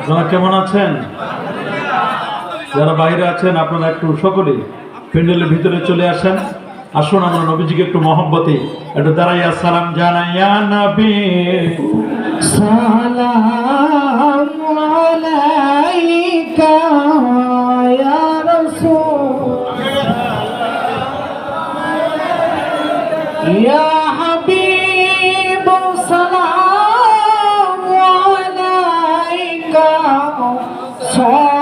আপনারা কেমন আছেন? যারা বাইরে আছেন আপনারা একটু সকলেই প্যান্ডেলের ভিতরে চলে আসেন। আসুন আমরা নবীজিকে একটু মহব্বতে একটু দাঁড়াইয়া সালাম জানাই। ইয়া নবী সালাম আলাইকা ইয়া রাসূল ইয়া হাবিব সালাম আলাইকা সালাওয়াতুল্লাহ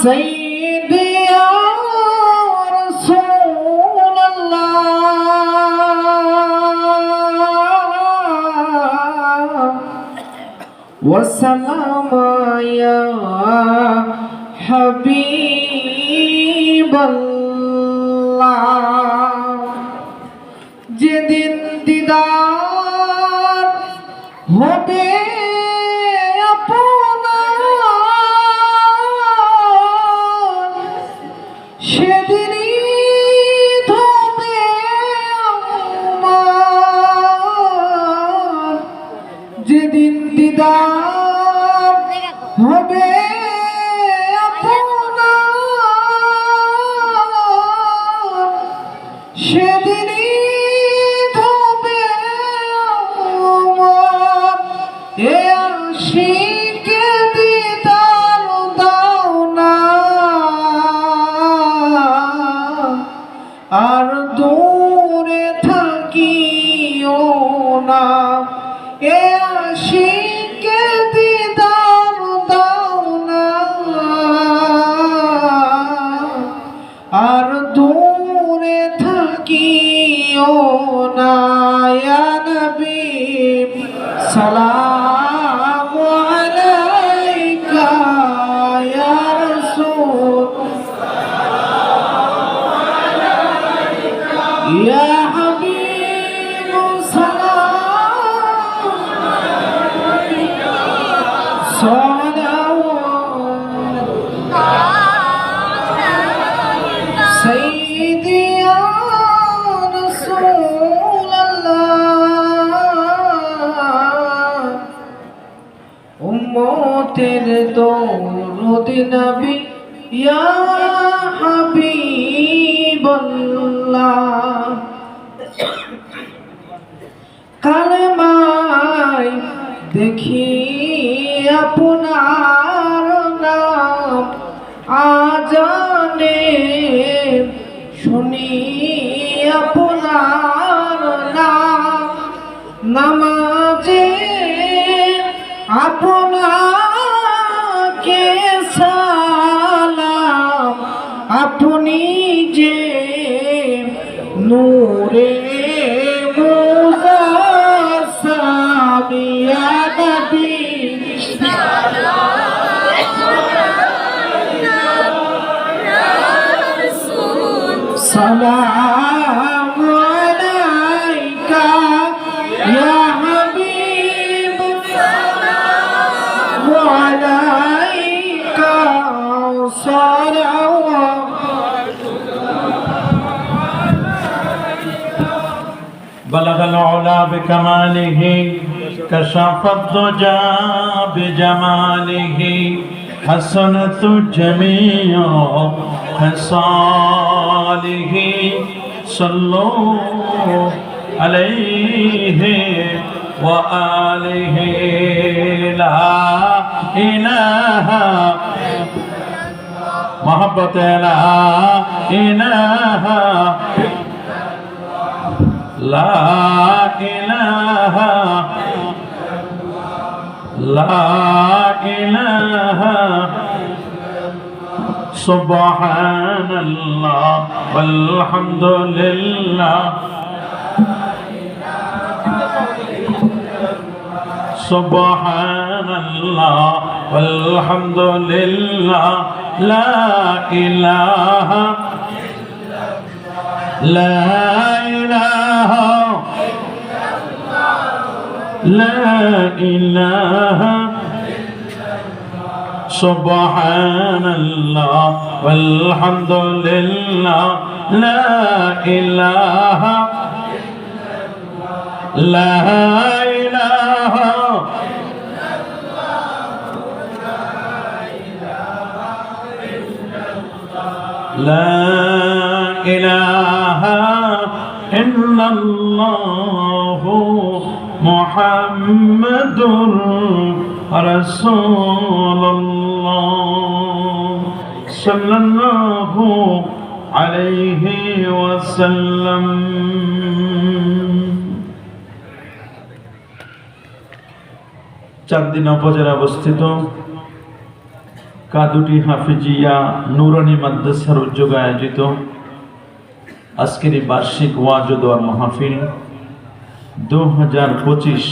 সাইয়্যিদি ইয়া وسلام يا حبيب الله যেদিন দিদার হবে আপনার সেদিনই হবে আমার যেদিন দিদার হবে আপনার সেদিনই হবে আমার এ আশিকে দিদার দাও না আর দূরে থাকিও না এ আশিকে দিদার দাও না আর দূরে থাকিও না ইয়া নবী সালাম আলাইকা ইয়া রাসূল ইয়া হাবিব সালাম সাইয়্যিদি ইয়া রাসূলুল্লাহ উম্মতের দরদি নবী ইয়া হাবিবাল্লাহ কালেমায় দেখি আপনার নাম আজানে শুনি আপনার নাম নামাজে আপনাকে সালাম আপনি যে নূরে মুজাসসাম ইয়া নবী সালাম আলাইকা ইয়া হাবিব সালাম আলাইকা بلغ العلا بكماله كشف الضجى بجماله حسنت جميع خصاله صلوا عليه وآله لا إله محبت لا إله لا إله لا إله سبحان الله والحمد لله سبحان الله والحمد لله لا إله لا إله لا إله سبحان الله والحمد لله لا إله লা ইলাহা লা ইলাহা ইল্লাল্লাহু মুহাম্মাদুর রাসূলুল্লাহ সাল্লাল্লাহু আলাইহি ওয়াসাল্লাম। চাঁদদিনা উপজেলা অবস্থিত কাদুটি হাফিজিয়া নুরানি মাদ্রাসার উদ্যোগে আয়োজিত আজকের এই বার্ষিক ওয়াজ ও দোয়ার মাহফিল 2025।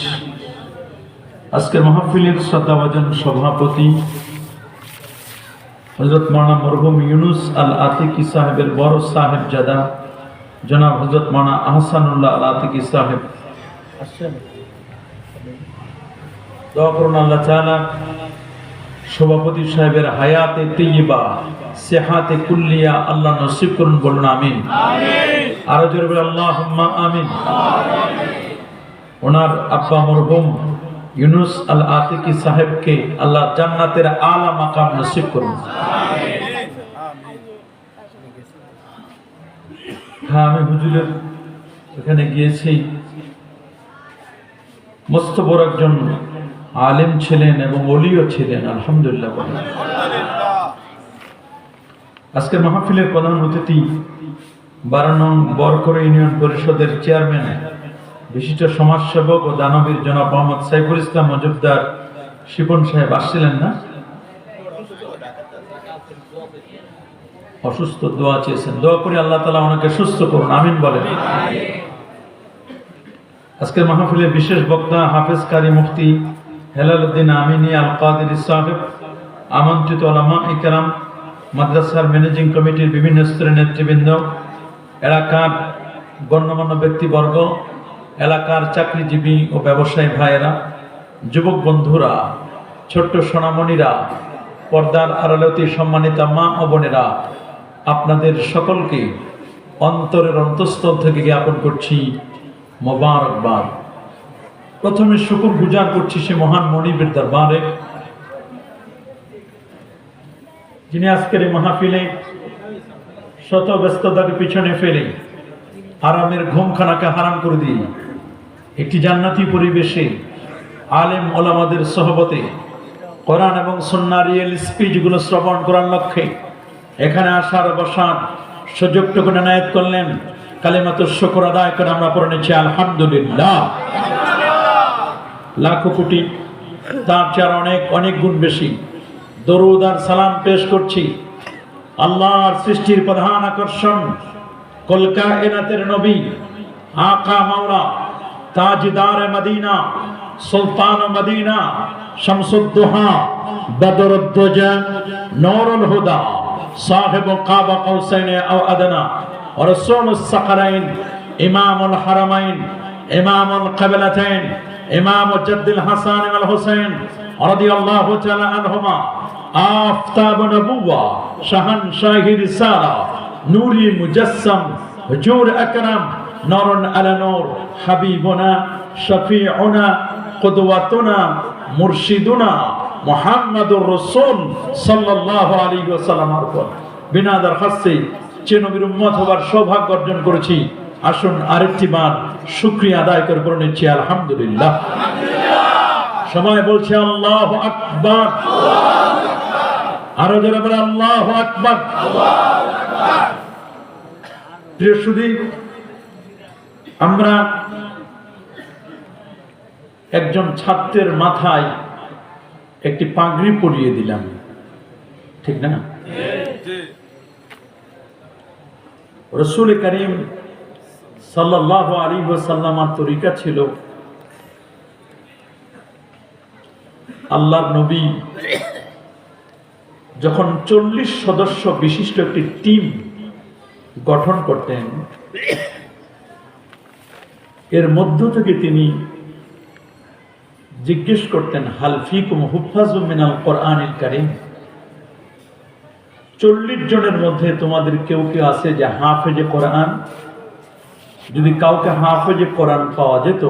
আজকের মাহফিলের শ্রদ্ধাভাজন সভাপতি হযরত মাওলানা মরহুম ইউনুস আল আতিকি সাহেবের বড় সাহেবজাদা জনাব হযরত মাওলানা আহসানুল্লাহ আল আতিকি সাহেব। দোয়া করুন আল্লাহ তাআলা সভাপতি সাহেবের হায়াতে তৈয়বা সেহাতে কুল্লিয়া আল্লাহ নসিব করুন, বলুন আমিন। আরো জোরে বলে আল্লাহুম্মা আমিন। ওনার আব্বা মরহুম ইউনুস আল আতিকি সাহেবকে আল্লাহ জান্নাতের আলা মাকাম নসিব করুন। হ্যাঁ, আমি হুজুরের এখানে গিয়েছি। মস্ত বড় একজন আলেম ছিলেন এবং ওলিও ছিলেন, আলহামদুলিল্লাহ। আজকের মাহফিলের প্রধান অতিথি 12 নং বরকরা ইউনিয়ন পরিষদের চেয়ারম্যান বিশিষ্ট সমাজসেবক ও দানবীর জনাব মোহাম্মদ সাইফুল ইসলাম মজুমদার শিপন সাহেব আসছিলেন না? অসুস্থ, দোয়া চেয়েছেন। দোয়া করি আল্লাহ তাআলা ওনাকে সুস্থ করুন, আমিন বলেন। আজকের মাহফিলের বিশেষ বক্তা হাফেজ কারি মুফতি হেলালউদ্দিন আমিনী আল কাদেরী সাহেব, আমন্ত্রিত উলামা ইকরাম, মাদ্রাসার ম্যানেজিং কমিটির বিভিন্ন স্তরের নেতৃবৃন্দ, এলাকার গণ্যমান্য ব্যক্তিবর্গ, এলাকার চাকরিজীবী ও ব্যবসায়ী ভাইয়েরা, যুবক বন্ধুরা, ছোট্ট সোনামণিরা, পর্দার আড়ালে অতি সম্মানিতা মা ও বোনেরা, আপনাদের সকলকে অন্তরের অন্তঃস্থল থেকে জ্ঞাপন করছি মোবারকবাদ। প্রথমে শুকর গুজার করছি সে মহান মনিবের দরবারে, যিনি আজকের এই মাহফিলে শত ব্যস্ততাকে পিছনে ফেলে আরামের ঘুমখানাকে হারাম করে দিয়ে একটি জান্নাতি পরিবেশে আলেম ওলামাদের সহবতে কোরআন এবং সুন্নাহ রিয়েল স্পিচগুলো শ্রবণ করার লক্ষ্যে এখানে আসার বসার সুযোগটুকু এনায়েত করলেন। কালিমাতুশ শুকর আদায় করে আমরা পড়ে নিচ্ছি আলহামদুলিল্লাহ। লাখো কোটি তার চেয়ে অনেক অনেক গুণ বেশি দরুদ আর সালাম পেশ করছি আল্লাহর সৃষ্টির প্রধান আকর্ষণ, কুল কায়নাতের নবী, আকা মাওলা, তাজদার মদিনা, সুলতান মদিনা, শামসুদ্দোহা, বদরুদ্দোজা, নূরুল হুদা, সাহিব কাবা কাউসাইন আও আদনা, রাসূলুস সাকরাইন, ইমামুল হারামাইন, ইমামুল কিবলাতাইন, ইমাম জাদ্দুল হাসান ওয়াল হুসাইন রাদিয়াল্লাহু তাআলা আনহুমা, আফতাব নবুওয়া, শাহানশাহি রিসালা, নূরি মুজাসসাম, হুজুর আকরাম, নূরুন আলা নূর, হাবিবুনা, শফিউনা, কুদওয়াতুনা, মুরশিদুনা মুহাম্মাদুর রাসূল সাল্লাল্লাহু আলাইহি ওয়াসাল্লাম বিনা দরখাস্তে যে নবীর উম্মত হবার সৌভাগ্য অর্জন করেছি। আসুন আরেকটি বার শুকরিয়া আদায় করে পড়ে নিচ্ছি আলহামদুলিল্লাহ। সবাই বলছে আল্লাহু আকবার, আরো জোরে বলে আল্লাহু আকবার। প্রিয় সুধী, আমরা একজন ছাত্রের মাথায় একটি পাগড়ি পরিয়ে দিলাম, ঠিক না? রাসূল করিম সাল্লাল্লাহু আলাইহি ওয়াসাল্লামের তরিকা ছিল, আল্লাহর নবী যখন 40 সদস্য বিশিষ্ট একটি টিম গঠন করতেন, এর মধ্য থেকে তিনি জিজ্ঞেস করতেন হাল ফিকুম হুফাজুম মিনাল কোরআনিল কারীম, 40 জনের মধ্যে তোমাদের কেউ কেউ আছে যে হাফেজে কোরআন? যদি কাউকে হাফেজে কোরআন পাওয়া যেত,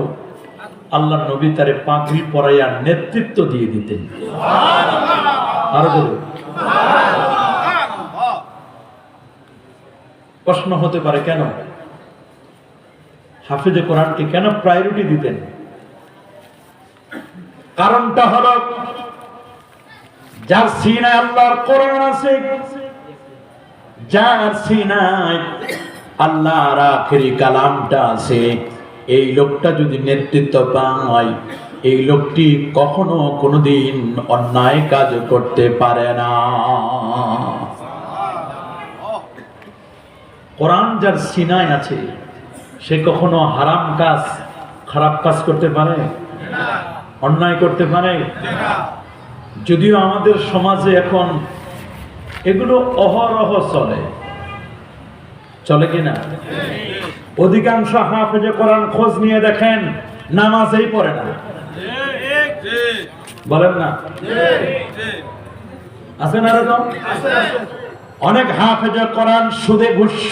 আল্লাহ নবী তারে পাগড়ি পরাইয়া নেতৃত্ব দিয়ে দিতেন। আরো জোরে। প্রশ্ন হতে পারে কেন হাফেজে কোরআনকে কেন প্রায়োরিটি দিতেন? কারণটা হলো, যার সিনায় আল্লাহর কোরআন আছে, যার সিনায় আল্লাহর আখেরি কালামটা আছে, এই লোকটা যদি নেতৃত্ব পায়, এই লোকটি কখনো কোনোদিন অন্যায় কাজ করতে পারে না। কোরআন যার সিনায় আছে, সে কখনো হারাম কাজ, খারাপ কাজ করতে পারে, অন্যায় করতে পারে। যদিও আমাদের সমাজে এখন এগুলো অহরহ চলে, চলে কিনা? অধিকাংশ হাফেজে কোরআন খোঁজ নিয়ে দেখেন নামাজেই পড়ে না, বলেন না? আছে না এরকম? অনেক হাফেজে কোরআন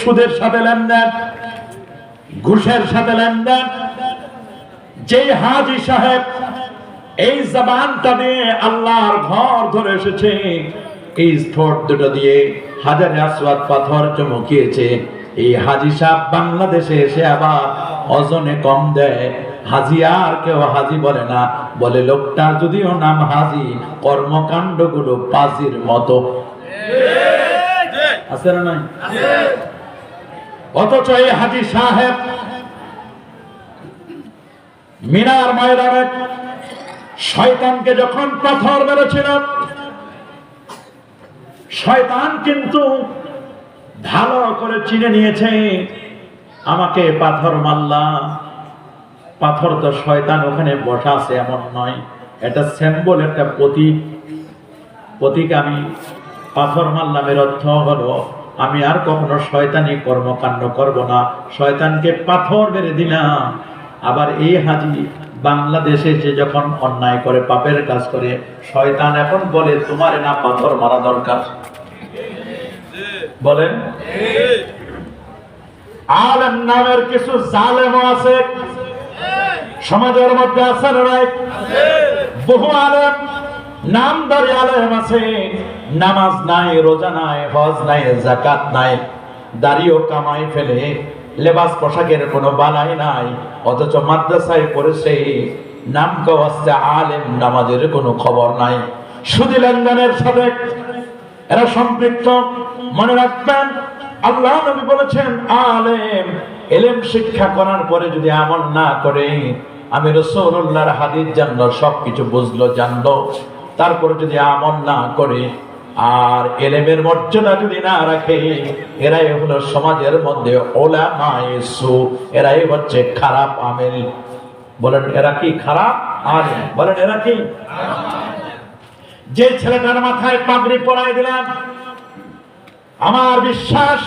সুদের সাথে লেনদেন, ঘুষের সাথে লেনদেন। যেই হাজী সাহেব এই জবানটা দিয়ে আল্লাহর ঘর ধরে এসেছে, এই ঠোঁট দুটো দিয়ে হাজারে আসওয়াদ পাথর চমকিয়েছে, এই হাজী সাহেব বাংলাদেশে এসে আবার ওজনে কম দেয়। হাজী আর কেউ হাজী বলে না, বলে লোকটার যদিও নাম হাজী, কর্মকাণ্ডগুলো পাজির মতো। আছে না নাই? অথচ এই হাজী সাহেব মিনার ময়দানে শয়তানকে যখন পাথর মেরেছিল, শয়তান কিন্তু ভালো করে চিনে নিয়েছে, আমাকে পাথর মারলা, পাথর তো শয়তান ওখানে বসা আছে এমন নয়, এটা সিম্বল, একটা প্রতীক। আমি পাথর মারলাম, এর অর্থ হলো আমি আর কখনো শয়তানি কর্মকাণ্ড করব না, শয়তানকে পাথর মেরে দিলাম। আবার এই হাজী বাংলাদেশে যে যখন অন্যায় করে, পাপের কাজ করে, শয়তান এখন বলে তোমার না পাথর মারা দরকার। বলেন, আলেম নামের কিছু জালেমও আছে সমাজের মধ্যে, আছে না নাই? বহু আলেম, নামদারি আলেম আছে, নামাজ নাই, রোজা নাই, হজ নাই, যাকাত নাই, দাড়িও কামাই ফেলে, লেবাস পোশাকের কোনো বালাই নাই, অথচ মাদ্রাসায় পড়েছে, নাম কেউ আসছে আলেম, নামাজের কোনো খবর নাই, সুদী লেনদেনের সাথে এরা সম্পৃক্ত। মনে রাখবেন, আল্লাহ নবী বলেছেন, আলেম ইলম শিক্ষা করার পরে যদি আমল না করে, আমি রাসূলুল্লাহর হাদিস জানলো, সবকিছু বুঝলো, জানলো, তারপরে যদি আমল না করে আর ইলমের মর্যাদা যদি না রাখে, এরাই হলো সমাজের মধ্যে উলামায়ে সু, এরাই হচ্ছে খারাপ আমেল। বলেন এরা কি খারাপ আলেম? বলেন এরা কি? যে ছেলেটার মাথায় পাগড়ি পরাই দিলাম, আমার বিশ্বাস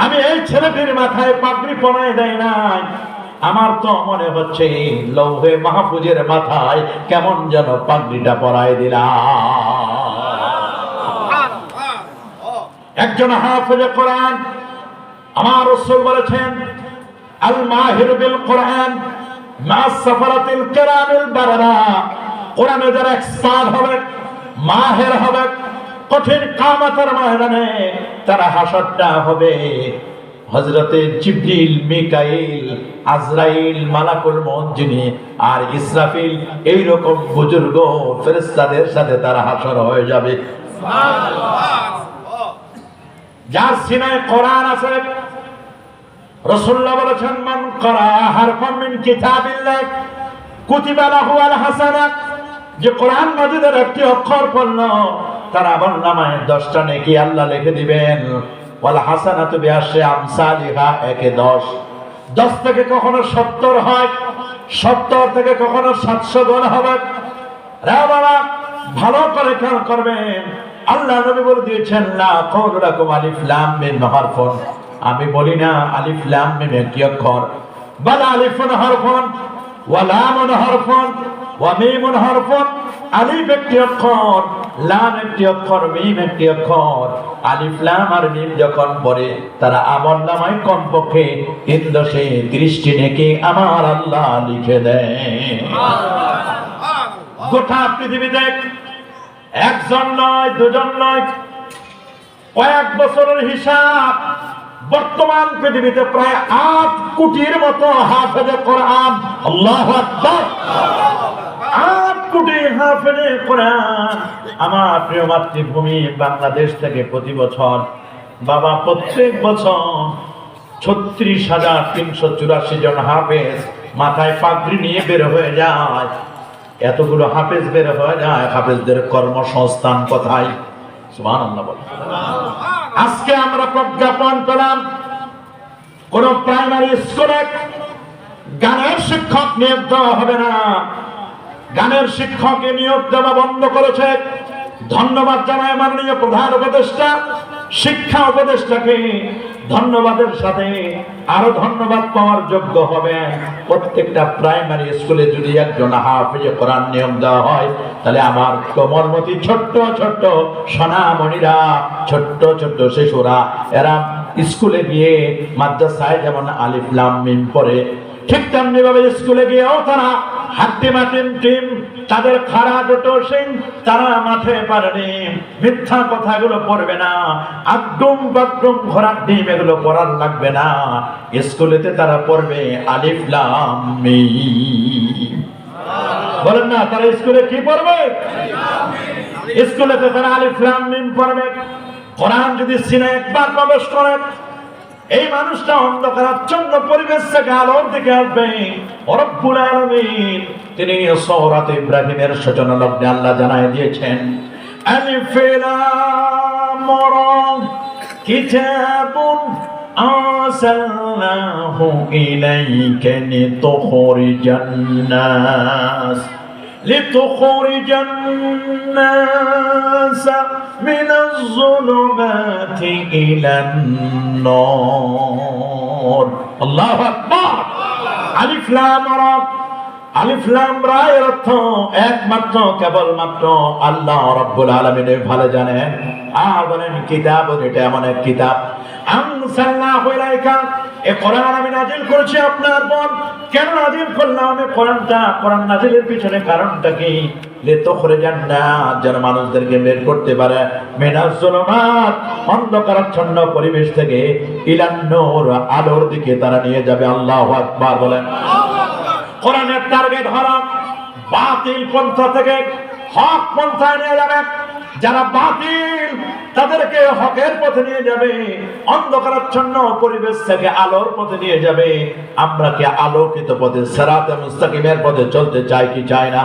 আমি এই ছেলেটির মাথায় পাগড়ি পরাই দেয় নাই, আমার তো মনে হচ্ছে লৌহে মাহফুজের মাথায় কেমন যেন পাগড়িটা পরাই দিলাম। একজন হাফেজে কোরআন, আমার রাসূল বলেছেন, আল মাহির বিল কোরআন মা সাফারাতিল কিরামিল বারারা, কোরআনে যারা এক্সপার্ট হবে, মাহের হবে, কঠিন কিয়ামতের ময়দানে তারা হাসরটা হবে হযরতে জিবরিল, মিকাইল, আজরাইল, মালাকুল মউত যিনি, আর ইসরাফিল, এই রকম বুজুর্গ ফেরেশতাদের সাথে তারা হাসর হয়ে যাবে। সুবহানাল্লাহ। যার সিনায় কোরআন আছে, রাসূলুল্লাহ বলেছেন, মান ক্বারা হারফান মিন কিতাবিল্লাহ কুতিবা লাহু আল হাসানাত, যে কোরআন মাজিদের একটি অক্ষর পড়ল, তার আমলনামায় 10টা নেকি আল্লাহ লিখে দিবেন। ওয়াল হাসানাতু বিআশরি আমসালিহা, 1 এ 10, 10 থেকে কখনো 70 হয়, 70 থেকে কখনো 700 গুণ হবে। রে বাবা, ভালো করে খেয়াল করবেন, আল্লাহ নবী বলে দিয়েছেন, লা আকুলু লাকুম আলিফ লাম মিম হারফুন, আমি বলি না আলিফ লাম মিম কি অক্ষর, বাল আলিফুন হারফুন ওয়া লামুন হারফুন ওয়া মিমুন হারফুন, আলিফ একটি অক্ষর, লাম একটি অক্ষর, মিম একটি অক্ষর, আলিফ লাম আর মিম যখন পড়ে তারা আমলনামায় কমপক্ষে 330টি নেকি আমার আল্লাহ লিখে দেয়। গোটা পৃথিবীতে একজন নয়, দুজন নয়, কয়েক বছরের হিসাব, বর্তমান পৃথিবীতে প্রায় 8 কোটির মতো হাফেজে কোরআন। আল্লাহু আকবার। 8 কোটি হাফেজে কোরআন আমার প্রিয় মাতৃভূমি বাংলাদেশ থেকে প্রতি বছর বাবা প্রত্যেক বছর 36,384 জন হাফেজ মাথায় পাগড়ি নিয়ে বের হয়ে যায়। এতগুলো হাফেজ বের হয়ে যায়, হাফেজদের কর্মসংস্থান কোথায়? সুবহানাল্লাহ বলেন। আজকে আমরা প্রজ্ঞাপন পেলাম কোন প্রাইমারি স্কুলে গানের শিক্ষক নিয়োগ দেওয়া হবে না। গানের শিক্ষকে নিয়োগ দেওয়া বন্ধ করেছে। ধন্যবাদ জানায় মাননীয় প্রধান উপদেষ্টা, শিক্ষা উপদেষ্টাকে। ধন্যবাদের সাথে আরো ধন্যবাদ পাওয়ার যোগ্য হবে প্রত্যেকটা প্রাইমারি স্কুলে যদি একজন হাফেজে কোরআন নিয়োগ দেওয়া হয়, তাহলে আমার কোমলমতি ছোট্ট ছোট্ট সোনামণিরা, ছোট্ট ছোট্ট শিশুরা, এরা স্কুলে গিয়ে মাদ্রাসায় যেমন আলিফ লাম মিম পড়ে, ঠিক তেমনি ভাবে স্কুলে গিয়েও তারা হাট্টিমা টিম তাদের খাড়া দুটো সিং তারা মাঠে পারেনি, মিথ্যা কথাগুলো পড়বে না, আড্ডুম বাড্ডুম ঘোড়ার ডিম এগুলো পড়ার লাগবে না। স্কুলেতে তারা পড়বে আলিফ লাম মিম। বলেন না, তারা স্কুলে কি পড়বে? স্কুলেতে তারা আলিফ লাম মিম পড়বে। কোরআন যদি সিনে একবার প্রবেশ করে, এই মানুষটা অন্ধকারাচ্ছন্ন পরিবেশ থেকে আলোর দিকে আসবে। রব্বুল আলামিন তিনি সূরা ইব্রাহিমের সূচনা লগ্নে আল্লাহ জানায় দিয়েছেন, আলিফ লাম রা কিতাবুন আরসালনাহু ইলাইকা লিতুখরিজান নাস لتخرج الناس من الظلمات إلى النور। الله أكبر। ألف لام را। আলিফ লাম রা এর অর্থ একমাত্র কেবলমাত্র আল্লাহ রাব্বুল আলামিন ভালো জানেন। আর বলেন কিতাব, এটা এমন এক কিতাব, আনসালনাহু ইলাইকা, এই কোরআন আমি নাযিল করেছি আপনার উপর। কেন নাযিল করলাম আমি কোরআনটা? কোরআন নাযিলের পিছনে কারণটা কি? লিতুখরিজান নাস, যেন মানুষদেরকে বের করতে পারে মিনাজ যুলুমাত, অন্ধকারাচ্ছন্ন পরিবেশ থেকে ইলান নূর, আলোর দিকে তারা নিয়ে যাবে। আল্লাহু আকবার বলেন। কোরআনের টার্গেট হলো বাতিল পন্থা থেকে হক পন্থায় নিয়ে যাবে। যারা বাতিল তাদেরকে হকের পথে নিয়ে যাবে, অন্ধকারাচ্ছন্ন পরিবেশ থেকে আলোর পথে নিয়ে যাবে। আমরা কি আলোকিত পথে সিরাতে মুস্তাকিমের পথে চলতে চাই কি চাই না?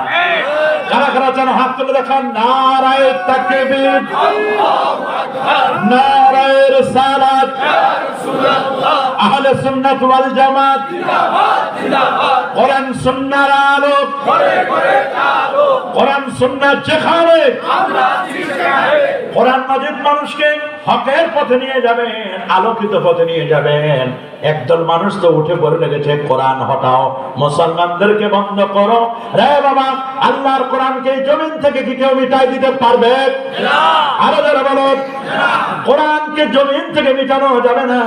কারা কারা যেন হাত তুলে দেখান। নারায়ে তাকবীর, আল্লাহু আকবার, নারায়ে রিসালাত, ইয়া রাসূলুল্লাহ, আহলে সুন্নাত ওয়াল জামাত, জিন্দাবাদ জিন্দাবাদ। কোরআন সুন্নাহর আলো করে করে আলো, কোরআন সুন্নাহ যেখানে আমরা সেখানে। কোরআন মাজিদ মানুষকে হকের পথে নিয়ে যাবেন, আলোকিত পথে নিয়ে যাবেন। একদল মানুষ তো উঠে পড়ে লেগেছে, কোরআন হটাও, মুসলমানদেরকে বন্ধ করো। রে বাবা, আল্লাহর কোরআনকে জমিন থেকে কি কেউ মিটাই দিতে পারবে? না। আরো যারা বলো, কোরআনকে জমিন থেকে মিটানো যাবে না।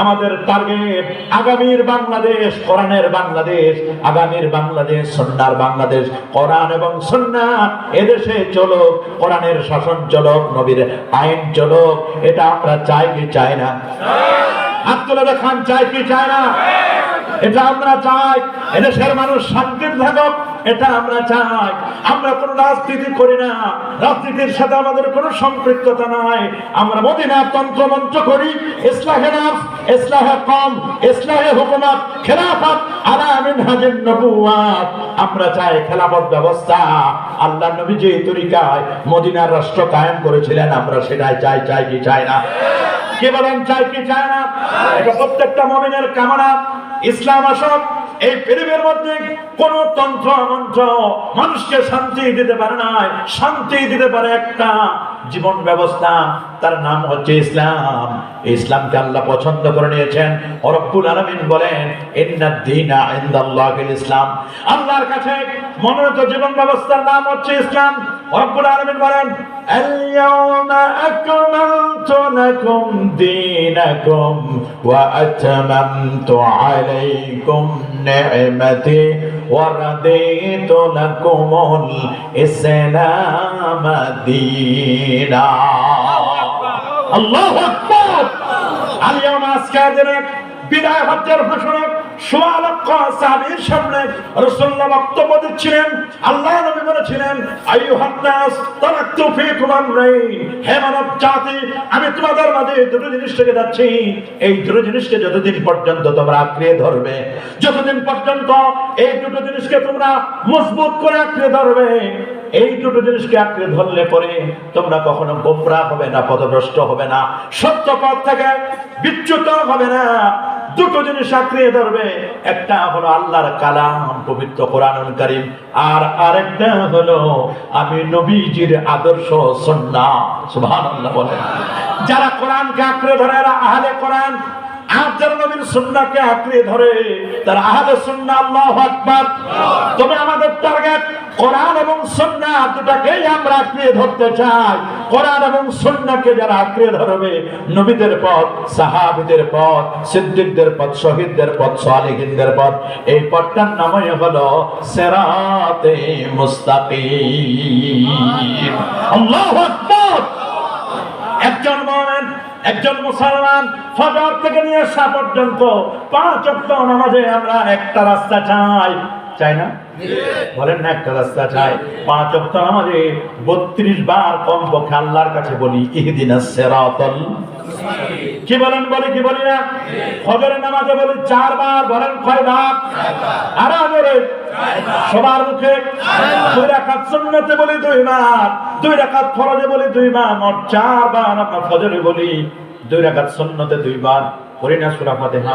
আমাদের টার্গেট আগামীর বাংলাদেশ, কোরআনের বাংলাদেশ, আগামীর বাংলাদেশ, সুন্নাহর বাংলাদেশ। কোরআন এবং সুন্নাহ এদেশে চলুক, কোরআনের শাসন চলুক, নবীর আইন চলুক। এটা আমরা চাই কি চাই না? হাত তুলে দেখান, চাই কি চাই না? এটা আমরা চাই। এদেশের মানুষ শান্তিতে থাকুক, এটা আমরা চাই। আমরা কোনো রাজনীতি করি না, রাজনীতির সাথে আমাদের কোনো সম্পৃক্ততা নাই। আমরা মদিনা তন্ত্র মন্ত্র করি, ইসলাহে নাফস, ইসলাহে কওম, ইসলাহে হুকুমত, খেলাফত আলা মিনহাজুন নবুওয়াত। আমরা চাই খেলাফত ব্যবস্থা আল্লাহর নবী যে তরিকায় মদিনার রাষ্ট্র কায়েম করেছিলেন, আমরা সেটাই চাই। চাই কি চাই না? কে বলেন চাই কি চাই না? এটা প্রত্যেকটা মুমিনের কামনা। ইসলাম আসক, এই পৃথিবীর মধ্যে কোন তন্ত্র মন্ত্র মানুষকে শান্তি দিতে পারে না। শান্তি দিতে পারে একটা জীবন ব্যবস্থা, তার নাম হচ্ছে ইসলাম। ইসলামকে আল্লাহ পছন্দ করে নিয়েছেন। রব্বুল আলামিন বলেন, ইন্নাদ দীনা ইনদাল্লাহিল ইসলাম। আল্লাহর কাছে মনোনীত জীবন ব্যবস্থার নাম হচ্ছে ইসলাম। রব্বুল আলামিন বলেন আল-ইয়াওমা আকমালতু লাকুম দীনাকুম ওয়া আতমামতু আলাইকুম নি'মাতি ওয়া রাদিতু লাকুমুল ইসলাম দীনা। আল্লাহু আকবার। আল-ইয়াওমা আজকের দিনে বিদায় হজ্জের ঘোষণা সোয়া লক্ষ সাহাবীর সামনে রাসূলুল্লাহ বক্তব্য দিচ্ছিলেন। আল্লাহ নবী বলেছিলেন আইয়ুহান নাস তারাকতু ফীকুম আমরাইন, হে মানব জাতি আমি তোমাদের মাঝে দুটো জিনিস থেকে যাচ্ছি, এই দুটো জিনিসকে যতদিন পর্যন্ত তোমরা আঁকড়ে ধরবে, যতদিন পর্যন্ত এই দুটো জিনিসকে তোমরা মজবুত করে আঁকড়ে ধরবে, এই দুটো জিনিসকে আঁকড়ে ধরলে পরে তোমরা কখনো গোমরাহ হবে না, পথভ্রষ্ট হবে না, সত্য পথ থেকে বিচ্যুত হবে না। দুটো জিনিস আঁকড়ে ধরবে, একটা হলো আল্লাহর কালাম পবিত্র কোরআনুল কারীম, আর আরেকটা হলো আমি নবীজির আদর্শ সুন্নাহ। সুবহানাল্লাহ বলেন। যারা কোরআনকে আঁকড়ে ধরে এরা আহলে কোরআন, আর যারা নবীর সুন্নাহকে আঁকড়ে ধরে তারা আহলে সুন্নাহ। আল্লাহু আকবার। তবে আমাদের টার্গেট কোরআন এবং সুন্নাহ দুটাকেই আমরা আঁকড়ে ধরতে চাই। কোরআন এবং সুন্নাহকে যারা আঁকড়ে ধরবে, নবীদের পথ, সাহাবীদের পথ, সিদ্দিকদের পথ, শহীদদের পথ, সালেহিনদের পথ, এই পথটার নামই হলো সিরাতে মুস্তাকিম। আল্লাহু আকবার। একজন মুমিন, একজন মুসলমান ফজর থেকে নিয়ে ঈশা পর্যন্ত 5 ওয়াক্ত নামাজে আমরা একটা রাস্তা চাই, চাই না? বলেন না একটা রাস্তা চাই। 5 ওয়াক্ত নামাজে 32 বার কমপক্ষে আল্লাহর কাছে বলি ইহদিনাস সিরাতাল মুস্তাকিম। কি বলেন, বলি কি বলি না? ফজরের নামাজে বলি 4 বার, বলেন কয় বার? আর আজরে সবার মুখে 2 রাকাত সুন্নতে বলি 2 বার, 2 রাকাত ফরজে বলি 2 বার, মোট 4 বার আমরা ফজরে বলি, 2 রাকাত সুন্নতে 2 বার। পড়ি না সূরা ফাতিহা?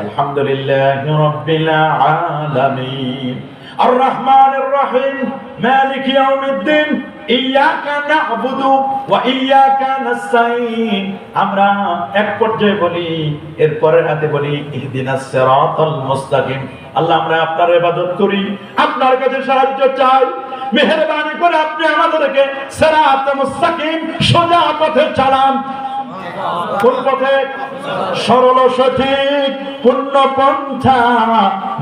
আলহামদুলিল্লাহি রাব্বিল আলামিন আর রহমানির রহিম মালিক ইয়াউমিদ্দিন ইয়াকা না'বুদু ওয়া ইয়াকা নাস্তাঈন। আমরা এক পর্যায়ে বলি, এরপরের হাতে বলি ইহদিনাস সিরাতাল মুস্তাকিম। আল্লাহ আমরা আপনার ইবাদত করি, আপনার কাছে সাহায্য চাই, মেহেরবানি করে আপনি আমাদেরকে সিরাত মুস্তাকিম সোজা পথে চালান। কোন পথে? সরল সঠিক পূর্ণ পন্থা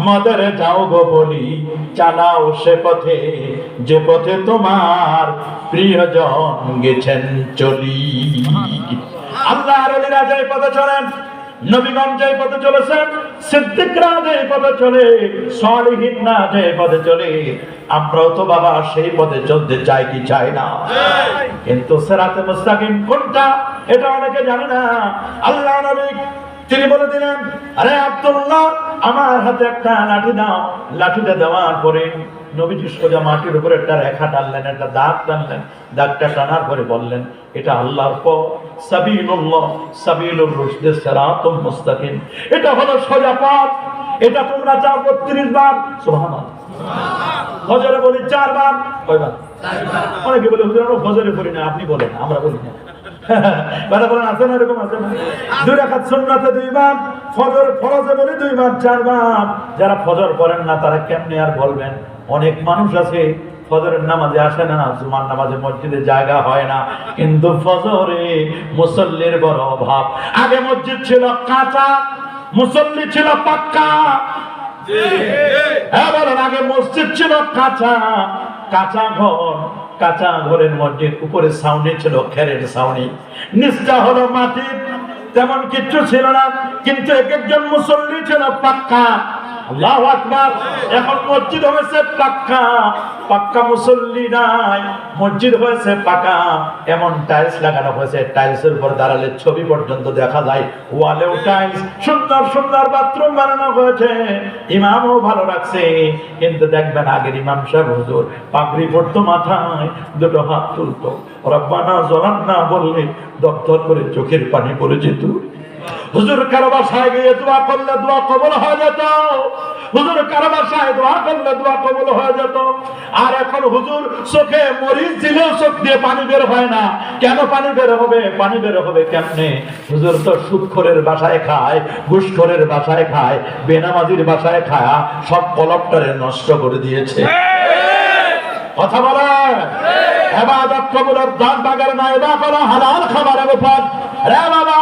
মদের যাও গো বলি, চালাও সে পথে যে পথে তোমার প্রিয়জন গেছেন চলি। আল্লাহর ওলিরা যে পথে চলেন, নবীগণ যে পথে চলেছেন, সিদ্দিকরা যে পথে চলে, সালেহিনরা যে পথে চলে, আমরাও তো বাবা সেই পথে চলতে চাই কি চাই না? কিন্তু সিরাতে মুস্তাকিম কোনটা এটা অনেকে জানে না। আল্লাহ নবী তিনি বলে দিলেন, আরে আব্দুল্লাহ আমার হাতে একটা লাঠি দাও। লাঠিটা দেওয়ার পরে নবীজি সোজা মাটির উপরে একটা রেখা টানলেন, একটা দাগ টানলেন, দাগটা টানার পরে বললেন এটা আল্লাহর পথ, সাবিলুল্লাহ সাবিলুর রুশদ সিরাতুল মুস্তাকিম। এটা হলো সোজা পথ, এটা তোমরা চাও 32 বার। সুবহানাল্লাহ। ফজরে বলি 4 বার, কয়বার? 4 বার। অনেকে বলে হুজুর আমরা ফজরে পড়ি না, আপনি বলেন, আমরা বলি না। বাবা বলেন আছে না এরকম? আছে না? 2 রাকাত সুন্নাতে 2 বার, ফজর ফরজে বলি 2 বার, 4 বার। যারা ফজর পড়েন না তারা কেমনে আর বলবেন? অনেক মানুষ আছে ফজরের নামাজে আসে না, জুমার নামাজে মসজিদে জায়গা হয় না, কিন্তু ফজরে মুসল্লির বড় অভাব। আগে মসজিদ ছিল কাঁচা, মুসল্লি ছিল পাক্কা। হ্যাঁ বলেন, আগে মসজিদ ছিল কাঁচা, কাঁচা ঘর, কাঁচা ঘরের মসজিদ, উপরে ছাউনি ছিল খেরের ছাউনি, নিচটা হলো মাটির, তেমন কিচ্ছু ছিল না, কিন্তু এক একজন মুসল্লি ছিল পাক্কা। আল্লাহু আকবার। এখন মসজিদ হয়েছে পাক্কা, পাক্কা মুসল্লি নাই, মসজিদ হয়েছে পাকা। এমন টাইলস লাগানো হয়েছে, টাইলসের উপর দাঁড়ালে ছবি পর্যন্ত দেখা যায়, ওয়ালেও টাইলস, সুন্দর সুন্দর বাথরুম বানানো হয়েছে, ইমামও ভালো লাগছে। কিন্তু দেখবেন আগের ইমাম সাহেব হুজুর পাগড়ি পড়তো মাথায়, 2 হাত তুলতো, রব্বানা যালামনা বললে দপ্তর করে চোখের পানি পড়ে যেত। হুজুর কারো বাসায় গিয়ে দোয়া করলে দোয়া কবুল হয়ে যেত, হুজুর কারো বাসায় দোয়া করলে দোয়া কবুল হয়ে যেত। আর এখন হুজুর চোখে মরিচ দিলেও চোখ দিয়ে পানি বের হয় না। কেন পানি বের হবে? পানি বের হবে কেমনে? হুজুর তো সুদখোরের বাসায় খায়, ঘুষখোরের বাসায় খায়, বেনামাজির বাসায় খায়, সব কলপটারে নষ্ট করে দিয়েছে। কথা বলে ইবাদত কবুলের দান বাগের না, এটা হলো হালাল খাবারের উপর। রে বাবা,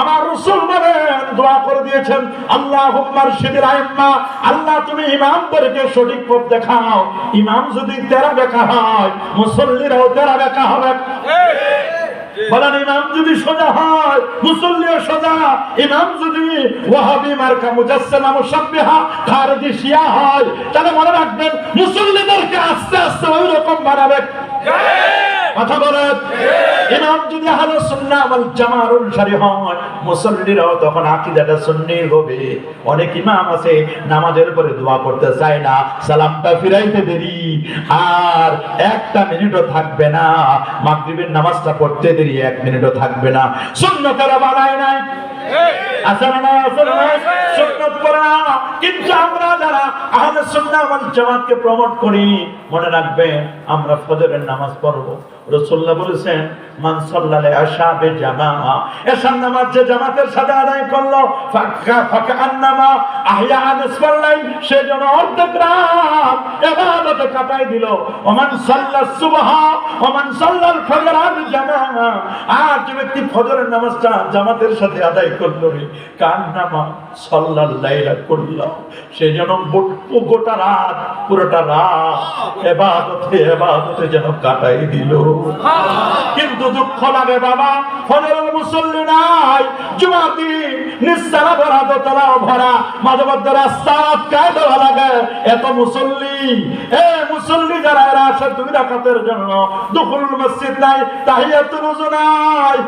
আমার রাসূল বলেন, দোয়া করে দিয়েছেন, আল্লাহুম্মা আরশিদিল আইম্মা, আল্লাহ তুমি ইমামদেরকে সঠিক পথ দেখাও। ইমাম যদি তেরা দেখা হয়, মুসল্লিরাও তেরা দেখা হবে। বলেন, ইমাম যদি সোজা হয়, মুসল্লিও সোজা। ইমাম যদি ওয়াহাবি মার্কা মুজাসসিমা মুশাব্বিহা খারিজি শিয়া হয়, তাহলে মনে রাখবেন মুসল্লিদেরকে আস্তে আস্তে ওই রকম বানাবে। কথা বলেন, ইমাম যদি আহলুস সুন্নাহ ওয়াল জামাআর অনুসারী হয়, মুসল্লিরাও তখন আকীদাটা সুন্নি হবে। অনেক ইমাম আছে নামাজের পরে দোয়া করতে চায় না, সালামটা ফিরাইতে দেরি, আর একটা মিনিটও থাকবে না। মাগরিবের নামাজটা পড়তে দেরি, 1 মিনিটও থাকবে না। সুন্নতরা বানায় নাই, আসলে না, আসলে না, সুন্নত পড়া। কিন্তু আমরা যারা আহলে সুন্নাহ ওয়াল জামাতকে প্রমোট করি, মনে রাখবেন আমরা ফজরের নামাজ পড়বো। রাসূলুল্লাহ বলেছেন, মান সাল্লাল ইশা বিজামাআ, এশার নামাজ যে জামাতের সাথে আদায় করলো, ফাকা আন্নামা আহইয়া নিসফাল লাইল, সে যেন অর্ধেক রাত ইবাদতে কাটাই দিল। ওমান সাল্লাস সুবহা ওমান সাল্লাল ফজর বিজামাআ, আর যে ব্যক্তি ফজরের নামাজটা জামাতের সাথে আদায় করলো, কান্নামা সাল্লাল লাইলা কুল্লা, সে যেন গোটা রাত, পুরোটা রাত ইবাদতে যেন কাটাই দিল। কিন্তু দুঃখ লাগে বাবা, ফজরের মুসল্লি নাই, জুমার দিন নিস্তারা ভরা, দোতলাও ভরা, মাঝে মধ্যে রাস্তা আটকায় দেওয়া লাগে। এত মুসল্লি, মুসল্লি যারা এরা আসে 2 রাকাতের জন্য, দুখুলুল মসজিদ নাই, তাহিয়াতুল ওযু নাই,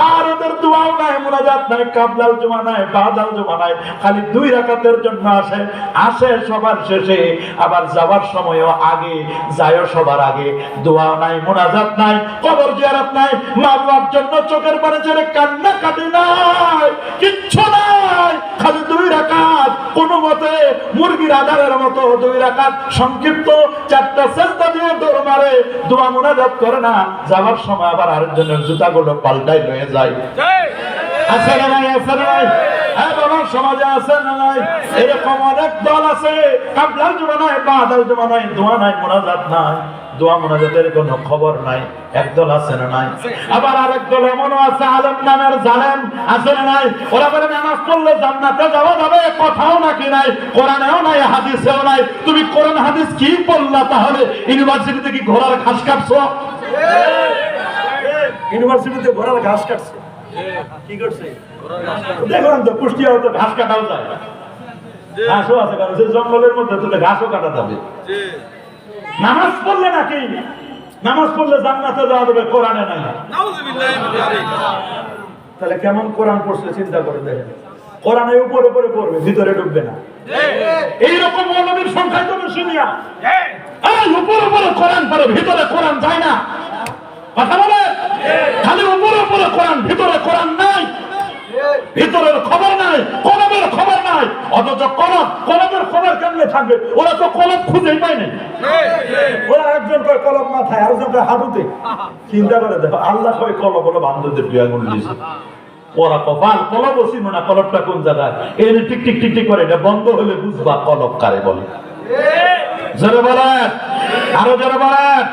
আর ওদের দোয়াও নাই, মুনাজাত নাই, কাবলাল জুমা নাই, বাদাল জুমা নাই, খালি 2 রাকাতের জন্য আসে সবার শেষে, আবার যাওয়ার সময়ও আগে যায়ও সবার আগে। দোয়াও নাই, মুনাজাত নাই, কবর জিয়ারত নাই, মারবার জন্য চোখের পানি ছেড়ে কান্না কাটি নাই, কিচ্ছু নাই, খালি 2 রাকাত। কোন মতে মুরগির আদারের মতো 2 রাকাত সংক্ষিপ্ত 4টা সেজদা দিয়ে দৌড় মারে, দোয়া মুনাজাত করে না। যাওয়ার সময় আবার আরেকজনের জুতাগুলো পাল্টাই লয়ে যায়। আছে না নাই, আছে না নাই? সমাজে আছে না নাই? এরকম অনেক দল আছে, কাবলাল জুমা নাই, বাদাল জুমা নাই, দোয়া নাই, মুনাজাত নাই, দোয়া মুনাজাতের কোনো খবর নাই। একদল আছে না নাই? আবার আরেক দল এমনও আছে, আলেম নামের জালেম, আছে না নাই? ওরা বলে নামাজ পড়লে জান্নাতে যাওয়া যাবে, কথাও নাকি নাই, কোরআনেও নাই, হাদিসেও নাই। তুমি কোরআন হাদিস কি পড়লা তাহলে? ইউনিভার্সিটিতে কি ঘোড়ার ঘাস কাটছো? ইউনিভার্সিটিতে ঘোড়ার ঘাস কাটছে, কি করছে দেখলাম তো, কুষ্টিয়াও তো ঘাস কাটাও যায়, ঘাসও আছে, কারণ সে জঙ্গলের মধ্যে তুলে ঘাসও কাটা যাবে। নামাজ পড়লে নাকি, নামাজ পড়লে জান্নাতে যাওয়া যাবে, কোরআনে নাই। তাহলে কেমন কোরআন পড়ছে চিন্তা করে দেখেন। কোরআনের উপরে উপরে পড়বে, ভিতরে ঢুকবে না। এইরকম মৌলবীর সংখ্যা তো বেশি নিয়া, উপরে উপরে কোরআন পড়ে, ভিতরে কোরআন যায় না। কথা বলে, খালি উপরে উপরে কোরআন, ভিতরে কোরআন নাই, ভিতরের খবর নাই, কলমের খবর নাই। অথচ কলমের খবর কেমনে থাকবে? ওরা তো কলম খুঁজেই পায় না। ওরা একজন কয় কলম মাথায়, আরেকজন কয় হাঁটুতে। চিন্তা করে দেখো, আল্লাহ কয় কলম হলো বান্ধবদের 2 আঙুল দিয়েছে। ওরা কপাল কলম বসিব না, কলমটা কোন জায়গায় এনে টিক টিক টিক টিক করে, এটা বন্ধ হলে বুঝবা কলম কারে বলে। জোরে বলেন, আরো জোরে বলেন।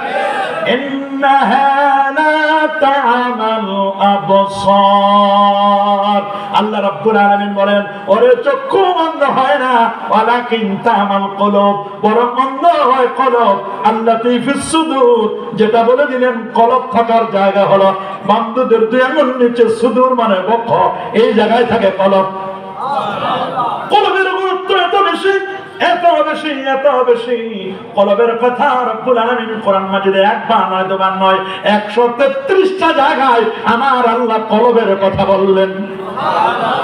আল্লাহ রাব্বুল আলামিন বলেন, ওরে চক্ষু অন্ধ হয় না, ওয়ালাকিন তামাল কলব, বরং অন্ধ হয় কলব। আল্লাতী ফিস সুদূর, যেটা বলে দিলেন কলব থাকার জায়গা হলো বান্দাদের 2 আঙ্গুল নিচে, সুদূর মানে বক্ষ, এই জায়গায় থাকে কলব। কলবের গুরুত্ব এত বেশি, এত বেশি, এত বেশি। কলবের কথা রব্বুল আলামিন কোরআন মাজিদে 1 বার নয়, 2 বার নয়, 133টা জায়গায় আমার আল্লাহ কলবের কথা বললেন।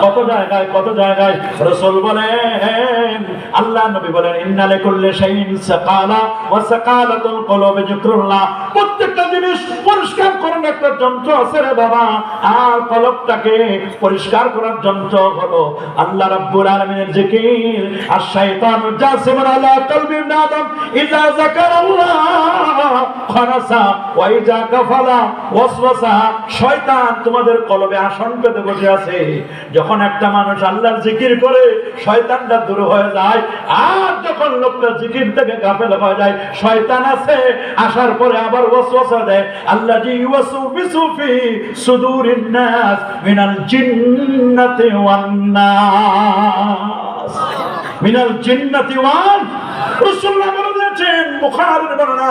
কত জায়গায়, কত জায়গায়। রাসূল বলেন, আল্লাহ নবী বলেন, ইন্না লিকুল্লি শাইইন সাকালা ওয়া সাকালাতুল কলবি যিকরুল্লাহ। প্রত্যেকটা জিনিস পরিষ্কার করার একটা যন্ত্র আছে রে বাবা, আর কলবটাকে পরিষ্কার করার যন্ত্র হলো আল্লাহ রাব্বুল আলামিনের জিকির। আর শয়তান জাসিমুন আলা কলবি ইবনে আদম ইযা যাকারাল্লাহ খারাসা ওয়া ইযা গাফালা ওয়াসওয়াসা। শয়তান তোমাদের কলবে আসন পেতে বসে আছে। যখন একটা মানুষ আল্লাহর জিকির করে, শয়তানটা দূর হয়ে হয়ে যায়। আর যখন লোকটা জিকির থেকে গাফেল হয়ে যায়, শয়তান আছে, আসার পরে আবার ওয়াসওয়াসা দেয়। আল্লাযী ইউওয়াসওয়িসু ফি সুদুরিন নাস মিনাল জিন্নাতি ওয়ান নাস, মিনাল জিন্নাতি ওয়ান। রাসূলুল্লাহ বলেছেন, বুখারীর বর্ণনা,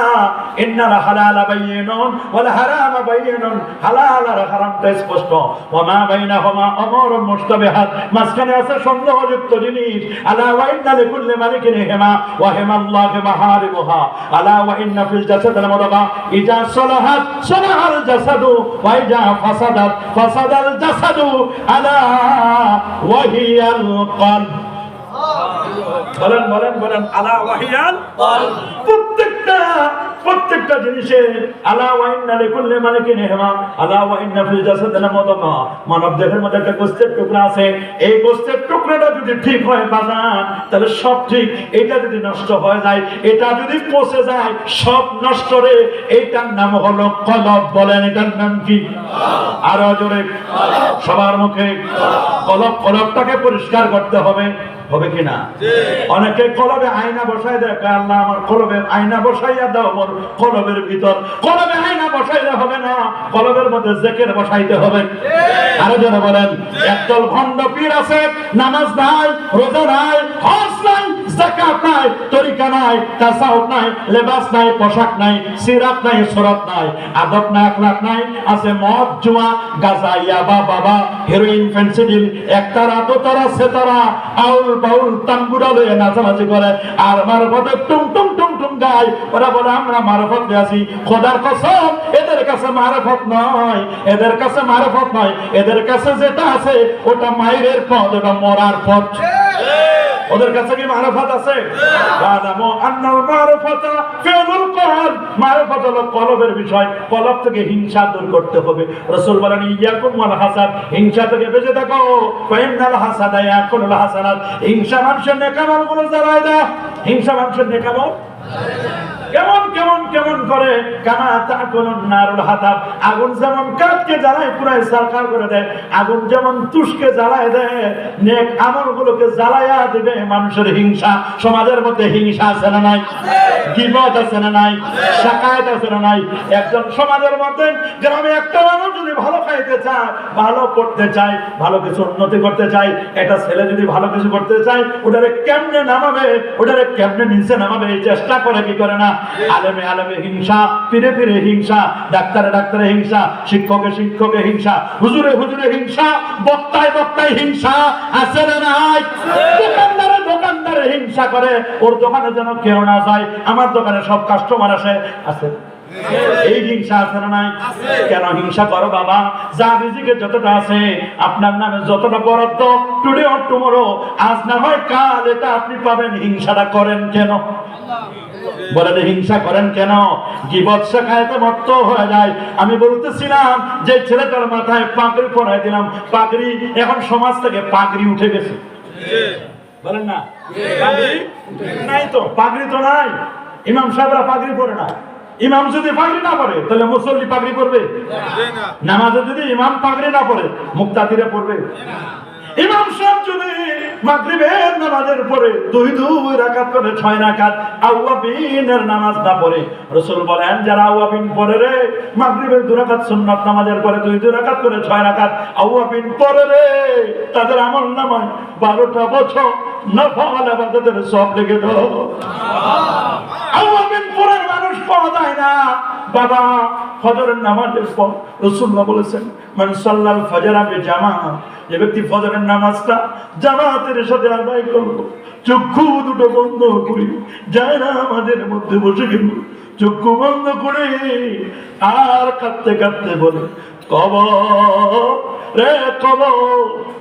ইন্নাল হালালা বাইয়িনুন ওয়াল হারামা বাইয়িনুন, হালাল আর হারামটা স্পষ্ট, ওয়া মা বাইনাহুমা আমরুন মুশতাবিহাত, মাঝখানে আছে সন্দেহযুক্ত জিনিস। আলা ওয়া ইন্না লিকুল্লি মালিকিন হিমা ওয়া হিমাল্লাহি মাহারিবুহা, আলা ওয়া ইন্না ফিল জাসাদিল মুদগা ইজা সালাহাত সালাহাল জাসাদু ওয়া ইজা ফাসাদাত ফাসাদাল জাসাদু, আলা ওয়া হিয়াল কলব। বলেন বলেন বলেন, আলা ওয়াহিয়াল কলব। প্রত্যেকটা জিনিসের আলা ওয়া ইন্না লিকুল্লি মালিকিন হিমা, আলা ওয়া ইন্না ফিল জাসাদিল মুদগা, মানব দেহের মধ্যে একটা গোশতের টুকরা আছে। এই গোশতের টুকরাটা যদি ঠিক হয় বাজান, তাহলে সব ঠিক। এটা যদি নষ্ট হয়ে যায়, এটা যদি পচে যায়, সব নষ্ট রে। এইটার নাম হলো কলব। বলেন, এটার নাম কি? আরো জোরে, সবার মুখে কলব। কলবটাকে পরিষ্কার করতে হবে, হবে কিনা? অনেকে কলবে আয়না বসাই দেয়, আল্লাহ আমার কলবে আয়না বসাইয়া দাও, মোর কলবের ভিতর। কলবে আয়না বসাইলে হবে না, কলবের মধ্যে জিকির বসাইতে হবে। আরো যারা বলেন, একদল ভণ্ড পীর আছে, নামাজ নাই, রোজা নাই, হজ নাই, যাকাত নাই, তরিকা নাই, তাসাউফ নাই, লেবাস নাই, পোশাক নাই, সিরাত নাই, সুরাত নাই, আদব নাই, আখলাক নাই, আছে মদ, জুয়া, গাঁজা, ইয়াবা, বাবা, হেরোইন, ফেন্সিডিল, একতারা, দোতারা, সেতারা, আউল বাউল তাম্বুরা লয়ে নাচানাচি করে, আর মারফতে টুং টুং টুং টুং গায়। ওরা বলে আমরা মারফত আছি। খোদার কসম, এদের কাছে মারফত নয়, এদের কাছে মারফত নয়, এদের কাছে যেটা আছে ওটা মায়ের পথ, ওটা মরার পথ। ওদের কাছে কি মারফত আছে? আলামু আন্নাল মারফতা ফিলুল কলব। মারফত হলো কলবের বিষয়। কলব থেকে হিংসা দূর করতে হবে। রাসূল বলেন, ইয়াকুম ওয়াল হাসাদ, হিংসা থেকে বেঁচে থাকো। ফাইনাল হাসাদা ইয়াকুলুল হাসানাত, হিংসা মানুষের নেক আমলগুলো জ্বালায় দেয়। হিংসা মানুষের নেক আমল কেমন কেমন কেমন করে, কামা তাকুলুন নারুল হাতাব, আগুন যেমন কাঠকে জ্বালায় পুরাই সারখার করে দেয়, আগুন যেমন তুষকে জ্বালায় দেয়, নেক আমলগুলোকে জ্বালায়া দিবে মানুষের হিংসা। সমাজের মধ্যে হিংসা আছে না নাই? গীবত আছে না নাই? শাকায়াত আছে না নাই? একজন সমাজের মধ্যে, গ্রামে একটা মানুষ যদি ভালো খাইতে চায়, ভালো করতে চায়, ভালো কিছু উন্নতি করতে চায়, একটা ছেলে যদি ভালো কিছু করতে চায়, ওটারে কেমনে নামাবে, ওটারে কেমনে নিচে নামাবে, এই চেষ্টা করে কি করে না? আলেমে আলেমে হিংসা, পীরে পীরে হিংসা, ডাক্তারে ডাক্তারে হিংসা, শিক্ষকে শিক্ষকে হিংসা, হুজুরে হুজুরে হিংসা, বক্তায় বক্তায় হিংসা, আছে না নাই? দোকানদারে দোকানদারে হিংসা করে, ওর দোকানে যেন কেউ না যায়, আমার দোকানে সব কাস্টমার আসে, আছে। এই হিংসা আছে না নাই? কেন হিংসা করো বাবা? যা রিজিকে যতটা আছে, আপনার নামে যতটা বরাদ্দ, টুডে অর টুমরো, আজ না হয় কাল এটা আপনি পাবেন। হিংসাটা করেন কেন? বলেন, হিংসা করেন কেন? গীবত শাকায়াতে মত্ত হয়ে যায়। আমি বলতেছিলাম যে ছেলেটার মাথায় পাগড়ি পরাই দিলাম, পাগড়ি এখন সমাজ থেকে পাগড়ি উঠে গেছে, বলেন না? পাগড়ি নাই তো, পাগড়ি তো নাই। ইমাম সাহেবরা পাগড়ি পরে না। ইমাম যদি পাগড়ি না পরে, তাহলে মুসল্লি পাগড়ি পরবে? নামাজে যদি ইমাম পাগড়ি না পরে, মুক্তাদিরে পড়বে? ইমাম সাহেব যদি মাগরিবের নামাজের পরে দুই রাকাত করে 6 রাকাত আওয়াবিনের নামাজ না পড়ে, রাসূল বলেন যারা আওয়াবিন পড়ে রে, মাগরিবের 2 রাকাত সুন্নাত নামাজের পরে 2 রাকাত করে 6 রাকাত আওয়াবিন পড়ে রে, তাদের আমল নামায় 12টা বছর নফল ইবাদতের সওয়াব লিখে দাও। আওয়াবিন পড়ার মানুষ পাওয়া যায় না বাবা। ফজরের নামাজের পর রাসূলুল্লাহ বলেছেন, মান সাল্লাল ফজরা বিজামাআহ, যে ব্যক্তি ফজরের নামাজটা জামাতের সাথে আদায় করলো, চক্ষু দুটো বন্ধ করে যায় না আমাদের মধ্যে বসে গেল, চক্ষু বন্ধ করে আর কাঁদতে কাঁদতে বলে, কবর রে কবর,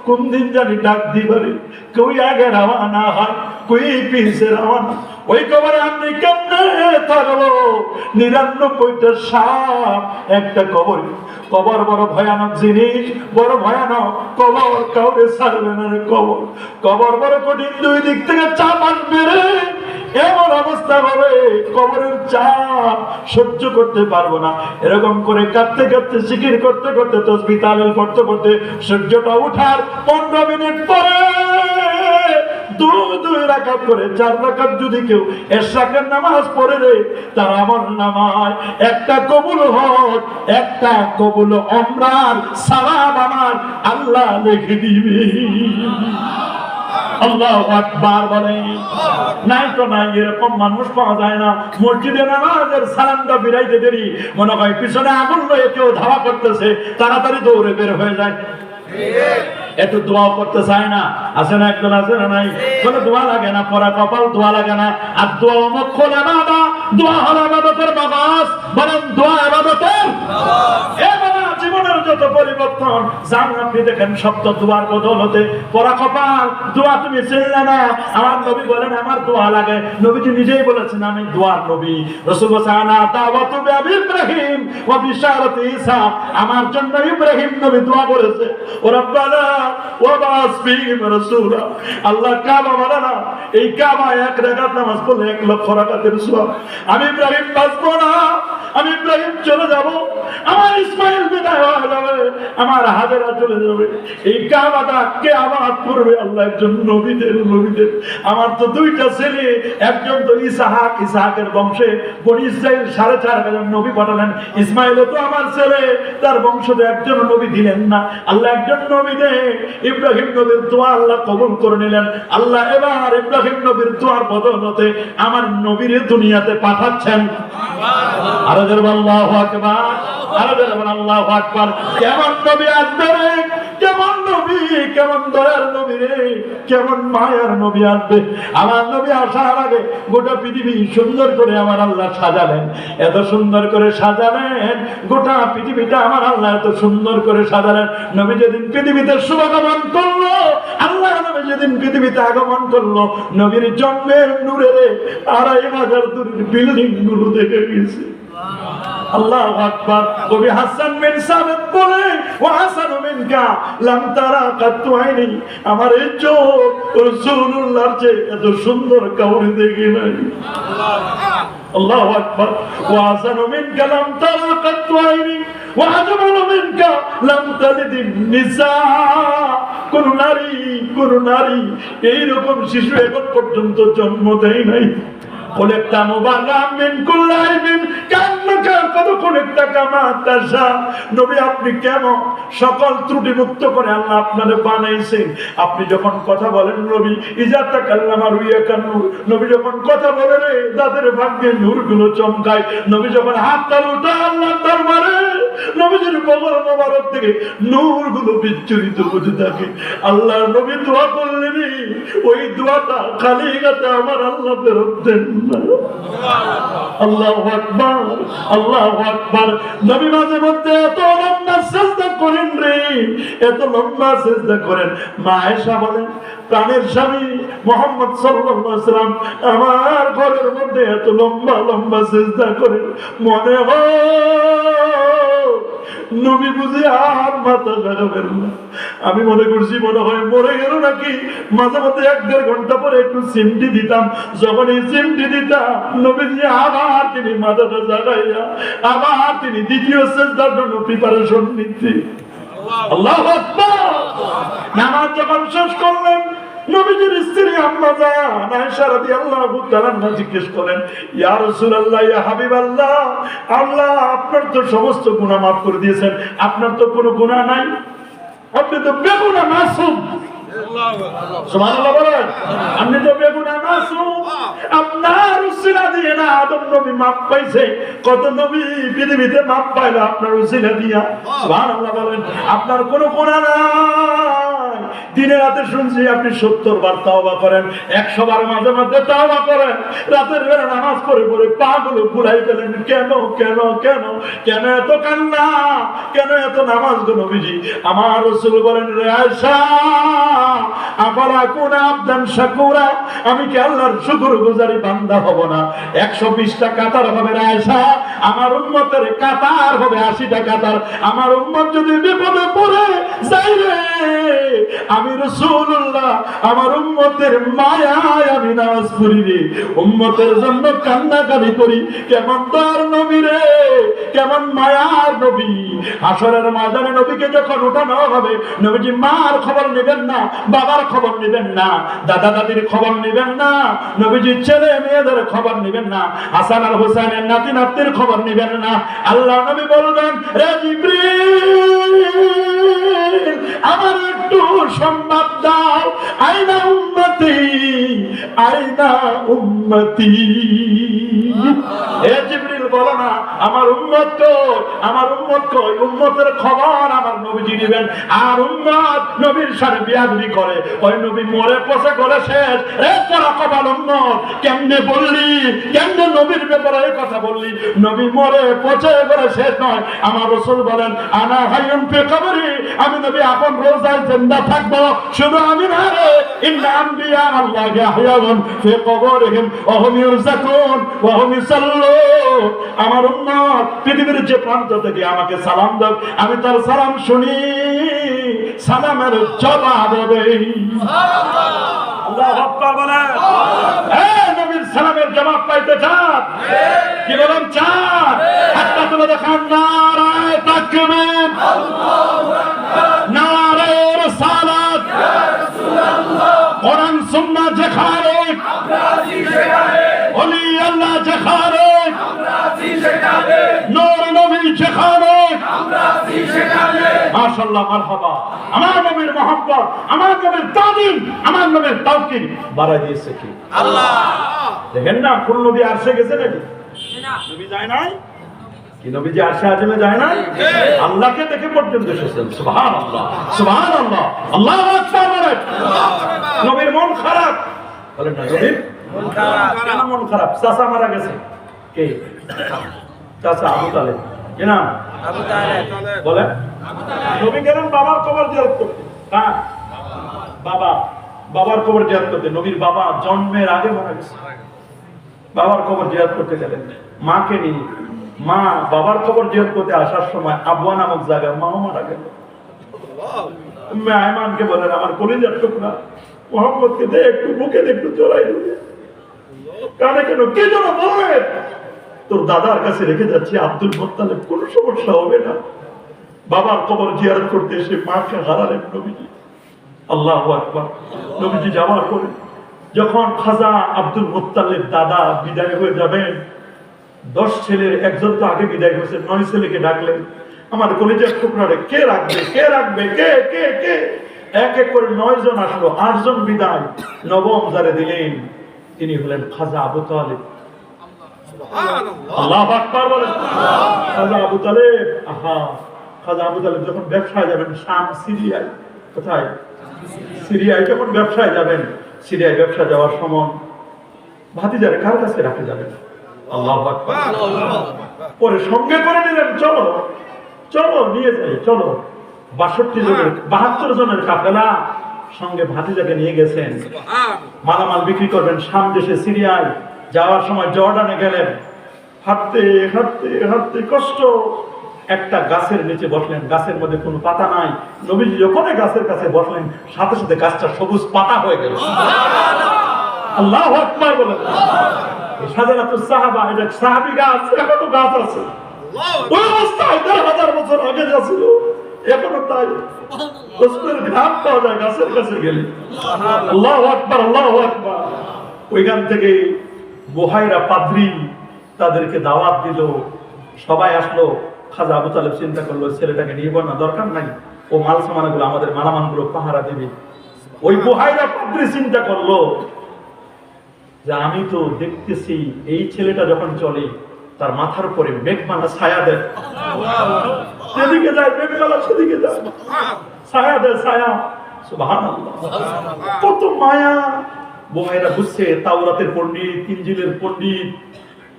কোন দিন জানি ডাক দিবারে, কই আগে রওনা হয়, কই পিছে রওনা, ওই কবরে আমি কেমনে থাকবো? 99টা সাপ একটা কবর। কবর বড় ভয়ানক জিনিস, বড় ভয়ানক। কবর কাউকে ছাড়বে না রে। কবর কবর বড় কঠিন, 2 দিক থেকে চাপ আসবে রে। এমন অবস্থা হবে, কবরের চাপ সহ্য করতে পারবো না। এরকম করে কাঁদতে কাঁদতে, জিকির করতে করতে, তাসবিহ তাহলিল করতে করতে, সূর্যটা ওঠার 15 মিনিট পরে দুই রাকাত করে 4 রাকাত যদি কেউ এশরাকের নামাজ পড়ে রে, তার আমল নামায় একটা কবুল হজ, একটা কবুল উমরার সওয়াব আমার আল্লাহ লিখে দিবে। আল্লাহু আকবার বলে। নাই তো নাই, এরকম মানুষ পাওয়া যায় না। মসজিদে নামাজের সালামটা ফিরাইতে দেরি, মনে হয় পিছনে আগুন লয়ে কেউ ধাওয়া করতেছে, তাড়াতাড়ি দৌড়ে বের হয়ে যায়। একটু দোয়া করতে চায় না, আছে না? একজন আছে না? নাই। কোনো দোয়া লাগে না, পরা কপাল দোয়া লাগে না। আর দোয়া মুখল ইবাদত, দোয়া হলো ইবাদতের বাবাস, বলেন দোয়া ইবাদতের জীবনের যত পরিবর্তন জান আপনি দেখেন সব তো দোয়ার বদলতে। পরা কপাল দোয়া তুমি চিনলে না। আমার নবী বলেন আমার দোয়া লাগে। নবীজি নিজেই বলেছেন আমি দোয়ার নবী। রাসূল সানা দাওয়াতু বিআবি ইব্রাহিম ওয়া বিশারাতি ঈসা, আমার জন্য ইব্রাহিম নবী দোয়া করেছে, ও রব্বানা ওয়া বাস ফীহিম রাসূলা। আল্লাহ কাবা বানানা, এই কাবা এক রাকাত নামাজ পড়লে 1 লক্ষ রাকাতের সওয়াব। আমি ইব্রাহিম বাঁচবো না, আমি ইব্রাহিম চলে যাব, আমার ইসমাইল বিদায় হয়ে যাবে, আমার হাজেরা চলে যাবে। এই কাবাটা কে আবাদ করবে? আল্লাহ একজন নবীদের। আমার তো 2টা ছেলে, একজন তো ইসহাক, ইসহাকের বংশে বনি ইসরাইল 4.5 নবী পাঠালেন। ইসমাইলও তো আমার ছেলে, তার বংশে একজন নবী দিলেন না। আল্লাহ একজন নবী দে, ইব্রাহিম নবীর দোয়া আল্লাহ কবুল করে নিলেন। আল্লাহ এবার ইব্রাহিম নবীর দোয়ার বদৌলতে আমার নবীর দুনিয়াতে পাঠাচ্ছেন। আরো জোরে আল্লাহু আকবার, আরো জোরে আল্লাহু আকবার। কেমন নবী আসবে রে, কেমন নবী, কেমন দয়ার নবী রে, কেমন মায়ার নবী আসবে। আমার নবী আসার আগে গোটা পৃথিবী সুন্দর করে আমার আল্লাহ সাজালেন। এত সুন্দর করে সাজালেন গোটা পৃথিবীটা, আমার আল্লাহ এত সুন্দর করে সাজালেন। নবী যেদিন পৃথিবীতে শুভাগমন করলো, আল্লাহ নবী যেদিন পৃথিবীতে আগমন করলো, নবীর জন্মের নূরে 2,500 দূরের বিল্ডিং গুলো দেখে গেছে। আল্লাহু আকবার। কবি হাসান বিন সাবিত বলে, ওয়া হাসানু মিনকা লাম তারা কাতু আইনি, আমার এই চোখ রাসূলুল্লাহর চেয়ে এত সুন্দর কাউরে দেখি নাই। আল্লাহু আকবার। ওয়া হাসানু মিনকা লাম তারা কাতু আইনি ওয়া আজমালু মিনকা লাম তালিদিন নিসা। কোন নারী এইরকম শিশু এখন পর্যন্ত জন্ম দেয় নাই। কোলেকটা মুবাররাম মিন কুল্লি আইবিন কান্নাকা কত কোলেকটা কামা তাশা। নবী আপনি কেমন সকল ত্রুটি মুক্ত করে আল্লাহ আপনারে বানাইছেন। আপনি যখন কথা বলেন নবী, ইজা তাকাল্লামা রুইয়াকান নূর, নবী যখন কথা বলেন তাদের ভাগ্যে নূরগুলো চমকায়। নবী যখন হাত তাল উঠায় আল্লাহর দরবারে, নবীজির বগল মোবারক থেকে নূরগুলো বিচ্ছুরিত হতে থাকে। আল্লাহর নবী দোয়া করলেন, ওই দোয়াটা খালি গাতে আমার আল্লাহ ফেরত দেন না। আল্লাহু আকবার, আল্লাহু আকবার। নবী মাঝে মধ্যে এত লম্বা সিজদা করেন রে, এত লম্বা সিজদা করেন। মা আয়েশা বলেন, প্রাণের স্বামী মুহাম্মদ সাল্লাল্লাহু আলাইহি ওয়াসাল্লাম আমার ঘরের মধ্যে এত লম্বা সিজদা করেন, মনে হয় নবী বুঝি আর মাথা লাগাবেন না। আমি মনে করছি মনে হয় মরে গেল নাকি। মাঝে মধ্যে 1-1.5 ঘন্টা পরে একটু সিমটি দিতাম। যখন এই সিমটি দিতাম, নবীজি আবার তিনি মাথাটা জাগাইয়া আবার তিনি দ্বিতীয় সিজদার জন্য প্রিপারেশন নিচ্ছেন। আল্লাহু আকবার। নামাজ যখন শেষ করলেন, নবীজির স্ত্রী আম্মা জান আয়েশা রাদিয়াল্লাহু তাআলা জিজ্ঞেস করেন, ইয়া রাসূলুল্লাহ, ইয়া হাবিবাল্লাহ, আল্লাহ আপনার তো সমস্ত গুনাহ মাফ করে দিয়েছেন, আপনার তো কোনো গুনাহ নাই, আপনি তো বেগুনাহ মাসুম। সুবহানাল্লাহ বলেন, আপনি তো বেগুনাহ মাসুম। আপনার উসিলা দিয়ে না আদম নবী মাফ পাইছে, কত নবী পৃথিবীতে মাফ পাইলো আপনার উসিলা দিয়া। সুবহানাল্লাহ বলেন, আপনার কোনো গুনাহ নাই। দিনে রাতে শুনছি আপনি 70 বার তাওবা করেন, 100 বার মাঝে মধ্যে তাওবা করেন, রাতের বেলা নামাজ পড়ে পা গুলো ফুলাই ফেলেন। কেন কেন কেন কেন এত কান্না, কেন এত নামাজ গো নবীজি? আমার রাসূল বলেন, রে আয়েশা, আফালা কুনা আবদান শাকুরা, আমি কি আল্লাহর শুকরগুজারি বান্দা হব না? 120টা কাতার হবে রে আয়েশা, আমার উম্মতের কাতার হবে 80টা কাতার। আমার উম্মত যদি বিপদে পড়ে যাই রে, আমি রাসূলুল্লাহ আমার উম্মতের মায়ায় আমি নামাজ পড়ি রে, উম্মতের জন্য কান্নাকাটি করি। কেমন তার নবী রে, কেমন মায়ার নবী। হাসরের ময়দানে নবীকে যখন উঠানো হবে, নবীজি মার খবর নেবেন না, বাবার খবর নেবেন না, দাদা দাদির খবর নেবেন না, নবীজি ছেলে মেয়েদের খবর নেবেন না, হাসান আর হুসাইনের নাতি নাতির খবর নেবেন না। আল্লাহ নবী বলবেন, রে জিবরিল আমার একটু সংবাদ দাও, আইনা উম্মতি, আইনা উম্মতি। হে জিবরিল বলো না আমার উম্মত কই, আমার উম্মত কই। উম্মতের খবর আমার নবীজি দিবেন। আর উম্মত নবীর সাথে বিয়াদবি করে, ওই নবী মরে পচে করে শেষ। রে তোরা কপাল উম্মত, কেমনে বললি, কেমনে নবীর ব্যাপারে এই কথা বললি? নবী মরে পচে করে শেষ নয়। আমার রাসূল বলেন, আনা হাইয়ুন ফি কবরি, আমি নবী আপন রোজায় জিন্দা থাকবো। শুধু আমি না রে, ইন্না আম্বিয়া আল্লাহ ইয়াহইয়াউন ফি কবরিহিম ওয়া হুম ইউরযাকুন ওয়া হুম ইসাল্লুন। আমার উম্মত পৃথিবীর যে প্রান্ত থেকে আমাকে সালাম দাও, আমি তার সালাম শুনি, সালামের জবাব দেই। আল্লাহু আকবার বলেন। এই নবীর সালামের জবাব পাইতে চান? কি বলেন চান? হাতটা তুলে দেখান, নারায়ে তাকবীর, আল্লাহু আকবার, নারায়ে রিসালাত, ইয়া রাসূলুল্লাহ, কোরআন সুন্নাহ যেখানে আমরা আছি সেখানে, ওলি আল্লাহ যেখানে আমরা আছি সেখানে, নূর নবী যেখানে আমরা আছি সেখানে। মাশাআল্লাহ, মারহাবা। আমার নবীর মহব্বত, আমার নবীর তাজিম, আমার নবীর তাওকীর বাড়াই দিয়েছে কি আল্লাহ। দেখেন না, কোন নবী আরশে গেছে নাকি? নবী যায় নাই কি? নবী যে আরশে আজমে যায় নাই, আল্লাহকে দেখে পর্যন্ত এসেছেন। সুবহানাল্লাহ, সুবহানাল্লাহ, আল্লাহু আকবার বলেন। নবীর মন খারাপ বলেন না, নবীর মন খারাপ। কেন মন খারাপ? চাচা মারা গেছে। কে? চাচা আবু তালেব। কি নাম? আবু তালেব। বলেন, নবী গেলেন বাবার কবর জিয়ারত করতে। হ্যাঁ, বাবার কবর জিয়ারত করতে। নবীর বাবা জন্মের আগে মারা গেছে। বাবার কবর জিয়ারত করতে গেলেন মাকে নিয়ে। মা বাবার কবর জিয়ারত করতে আসার সময় আবওয়া নামক জায়গায় মাও মারা গেল। উম্মে আয়মানকে বলেন, আমার কলিজার টুকরা মুহাম্মদকে দে, একটু বুকে দে, একটু জড়াই দিবে। কানে কেন? কে যেন বললেন, তোর দাদার কাছে রেখে যাচ্ছি, আব্দুল মুত্তালিব, কোনো সমস্যা হবে না। বাবার কবর জিয়ারত করতে এসে মাকে হারালেন নবীজি। আল্লাহু আকবার। নবীজি যাওয়ার পরে যখন খাজা আব্দুল মুত্তালিব দাদা বিদায় হয়ে যাবেন, 10 ছেলের একজন তো আগে বিদায় হয়েছে, 9 ছেলেকে ডাকলেন, আমার কলিজার টুকরারে কে রাখবে, কে রাখবে, কে কে কে? এক এক করে 9 জন আসলো, 8 জন বিদায়। নবম যারে দিলেন তিনি হলেন খাজা আবু তালেব। আল্লাহু আকবার বলেন। খাজা আবু তালেব, আহা, খাজা আবু তালেব যখন ব্যবসায় যাবেন শাম, সিরিয়ায়, কোথায়? সিরিয়ায় যখন ব্যবসায় যাবেন, সিরিয়ায় ব্যবসা যাওয়ার সময় ভাতিজারে কার কাছে রাখে যাবেন? আল্লাহু আকবার। পরে সঙ্গে করে নিলেন, চলো চলো নিয়ে যাই, চলো। 72 জনের কাফেলা সঙ্গে ভাতিজাকে নিয়ে গেছেন। মালামাল বিক্রি করবেন শাম দেশে, সিরিয়ায়। যাওয়ার সময় জর্ডানে গেলেন, হাঁটতে হাঁটতে হাঁটতে কষ্ট। একটা গাছের নিচে বসলেন, গাছের মধ্যে কোনো পাতা নাই। নবীজি যখন গাছের কাছে বসলেন, সাথে সাথে গাছটা সবুজ পাতা হয়ে গেল। আল্লাহু আকবার বলেন। সাজারাতুস সাহাবা, এটা সাহাবী গাছ, এখনো গাছ আছে। ওই অবস্থায় 1000 বছর আগে যা ছিল এখনো তাই। রসুলের ঘাম পাওয়া যায় গাছের কাছে গেলে। আল্লাহু আকবার, আল্লাহু আকবার। ওইখান থেকে বুহাইরা পাদ্রী তাদেরকে দাওয়াত দিল, সবাই আসলো। খাজা আবু তালেব চিন্তা করলো, ছেলেটাকে নিয়ে না, দরকার নাই, ও মাল সামানগুলো, আমাদের মালামানগুলো পাহারা দেবে। ওই বুহাইরা পাদ্রী চিন্তা করলো যে আমি তো দেখতেছি এই ছেলেটা যখন চলে তার মাথার উপরে মেঘমালা ছায়া দেয়, যেদিকে যায় মেঘমালা সেদিকে যায়, ছায়া দেয়, ছায়া। সুবহানাল্লাহ, কত মায়া। বুহাইরা বুঝছে তাওরাতের পণ্ডিত, ইনজিলের পণ্ডিত,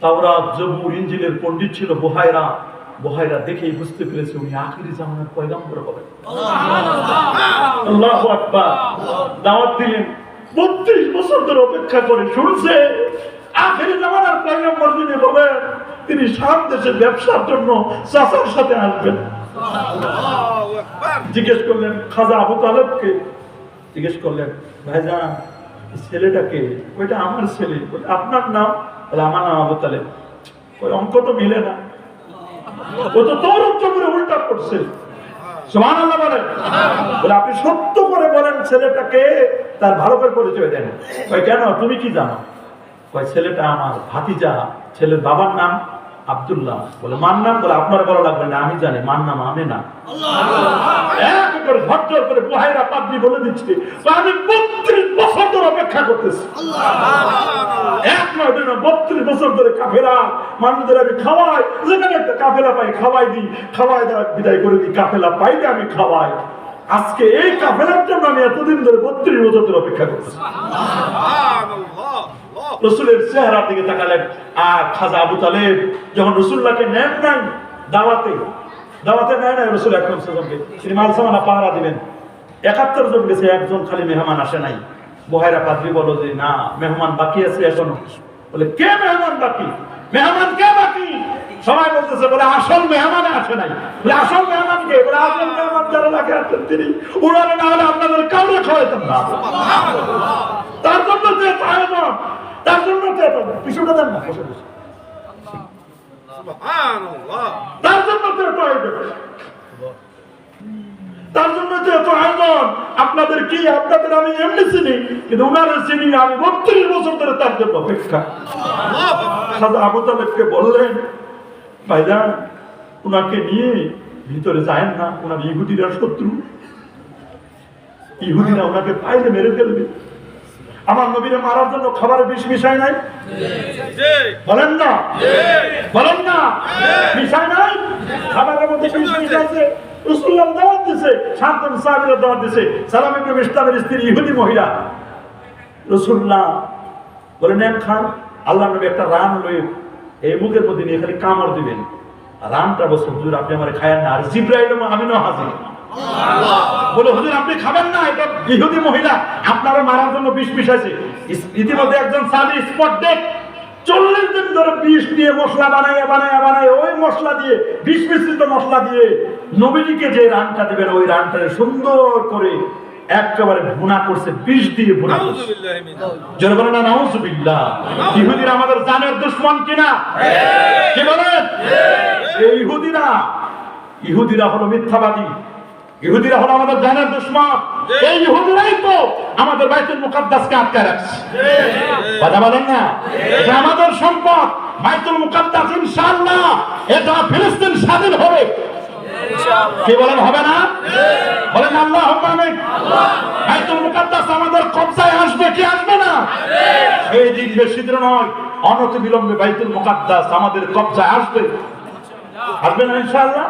তাওরাত, জবুর, ইনজিলের পণ্ডিত ছিল বুহাইরা। বুহাইরা দেখেই বুঝতে পেরেছে উনি আখিরি জামানার পয়গম্বর হবেন। আল্লাহু আকবার। দাওয়াত দিলেন, 32 বছর ধরে অপেক্ষা করে শুনছে আখিরি জামানার পয়গম্বর যিনি হবেন তিনি শাম দেশে ব্যবসার জন্য চাচার সাথে আসবেন। জিজ্ঞেস করলেন খাজা আবু তালেবকে, জিজ্ঞেস করলেন, ভাইজান ছেলেটাকে? ওইটা আমার ছেলে। আপনার নাম? বলে আমার নাম আবু তালেব। ওই অঙ্ক তো মিলে না, ও তো তোর করে উল্টা করছে। সুবহানাল্লাহ বলেন। বলে আপনি সত্য করে বলেন ছেলেটাকে, তার ভালো করে পরিচয় দেন। কই কেন, তুমি কি জানো? কই ছেলেটা আমার ভাতিজা, ছেলের বাবার নাম আব্দুল্লাহ। বলে মার নাম? বলে আপনারা বলা লাগবে না, আমি জানি, মার নাম আমেনা। এক করে ঝরঝর করে বুহাইরা পাদ্রী বলে দিচ্ছে, আমি 32 বছর ধরে অপেক্ষা করতেছি। এক নয় দুই নয়, 32 বছর ধরে কাফেলা মানুষদের আমি খাওয়াই, যেখানে একটা কাফেলা পাই খাওয়াই দিই, খাওয়াই দেওয়া বিদায় করে দিই, কাফেলা পাইলে আমি খাওয়াই। আজকে এই কাফেলার জন্য আমি এতদিন ধরে 32 বছর ধরে অপেক্ষা করতেছি। রসুলের চেহারার দিকে তাকালেন। আর খাজা আবু তালেব যখন রসুল্লাহকে নেন নাই দাওয়াতে নেয় নাই রসুল আকরাম সাল্লাল্লাহু আলাইহি ওয়াসাল্লামকে, তিনি মাল সামানা পাহারা দিবেন। 71 জন গেছে, একজন খালি মেহমান আসে নাই। বুহাইরা পাদ্রী বলো যে না, মেহমান বাকি আছে এখনো। বলে কে মেহমান বাকি? মেহমান কে বাকি? সবাই বলতেছে, বলে আসল মেহমান আসে নাই। বলে আসল মেহমান কে? বলে আসল মেহমান যারা লাগে আছেন তিনি, ওনারা না হলে আপনাদের কাউরে খাওয়াইতেন না। তার জন্য যে আয়োজন, তার জন্য পিছুটা দেন না, তার জন্য তার জন্য তো এত আয়োজন। আপনাদের কি, আপনাদের আমি এমনি চিনি, কিন্তু উনারে চিনি আমি 32 বছর ধরে তার জন্য অপেক্ষা। খাজা আবু তালেবকে বললেন, ভাইজান উনাকে নিয়ে ভিতরে যায় না, উনার ইহুদিরা শত্রু, ইহুদিরা ওনাকে পাইলে মেরে ফেলবে। আমার নবীরে মারার জন্য খাবারে বিষ মিশায় নাই? বলেন না, বলেন না, মিশায় নাই? খাবারের মধ্যে বিষ মিশাইছে। রাসূলুল্লাহ দাওয়াত দিয়েছে, 7 জন সাহাবীরা দাওয়াত দিয়েছে। সালাম ইবনে মিশতামের স্ত্রী ইহুদি মহিলা। রাসূলুল্লাহ বলেন নেন খান। আল্লাহর নবী একটা রান লয়ে এই মুখের মধ্যে নিয়ে খালি কামড় দিবেন। রানটা বলছে, হুজুর আপনি আমারে খায়েন না। আর জিবরাইল ও আমিনও হাজির। বলে হুজুর আপনি খাবেন না, এটা ইহুদি মহিলা আপনারা মারার জন্য বিষ মিশাইছে। ইতিমধ্যে একজন সাহাবী স্পট ডেট 40 দিন ধরে বিষ দিয়ে মশলা বানায় ওই মশলা দিয়ে, বিষ মিশ্রিত মশলা দিয়ে নবীজিকে যে রানটা দিবেন, ওই রানটা সুন্দর করে একেবারে ভুনা করছে, বিষ দিয়ে ভুনা করছে। যারা বলেন না নাউজুবিল্লাহ। ইহুদিরা আমাদের জানের দুশমন কিনা? কি বলেন? এই ইহুদিরা হলো মিথ্যাবাদী, ইহুদিরা হলো আমাদের জানের দুশমন। এই ইহুদিরাই তো আমাদের বাইতুল মুকাদ্দাসকে আটকায় রাখছে। কথা বলেন না? এটা আমাদের সম্পদ, বাইতুল মুকাদ্দাস ইনশাআল্লাহ এটা ফিলিস্তিন স্বাধীন হবে। কি বলেন, হবে না? বলেন আল্লাহুম্মা আমিন। বাইতুল মুকাদ্দাস আমাদের কবজায় আসবে কি আসবে না? এই দিন বেশি দূর নয়, অনতি বিলম্বে বাইতুল মুকাদ্দাস আমাদের কবজায় আসবে। আসবে না ইনশাআল্লাহ?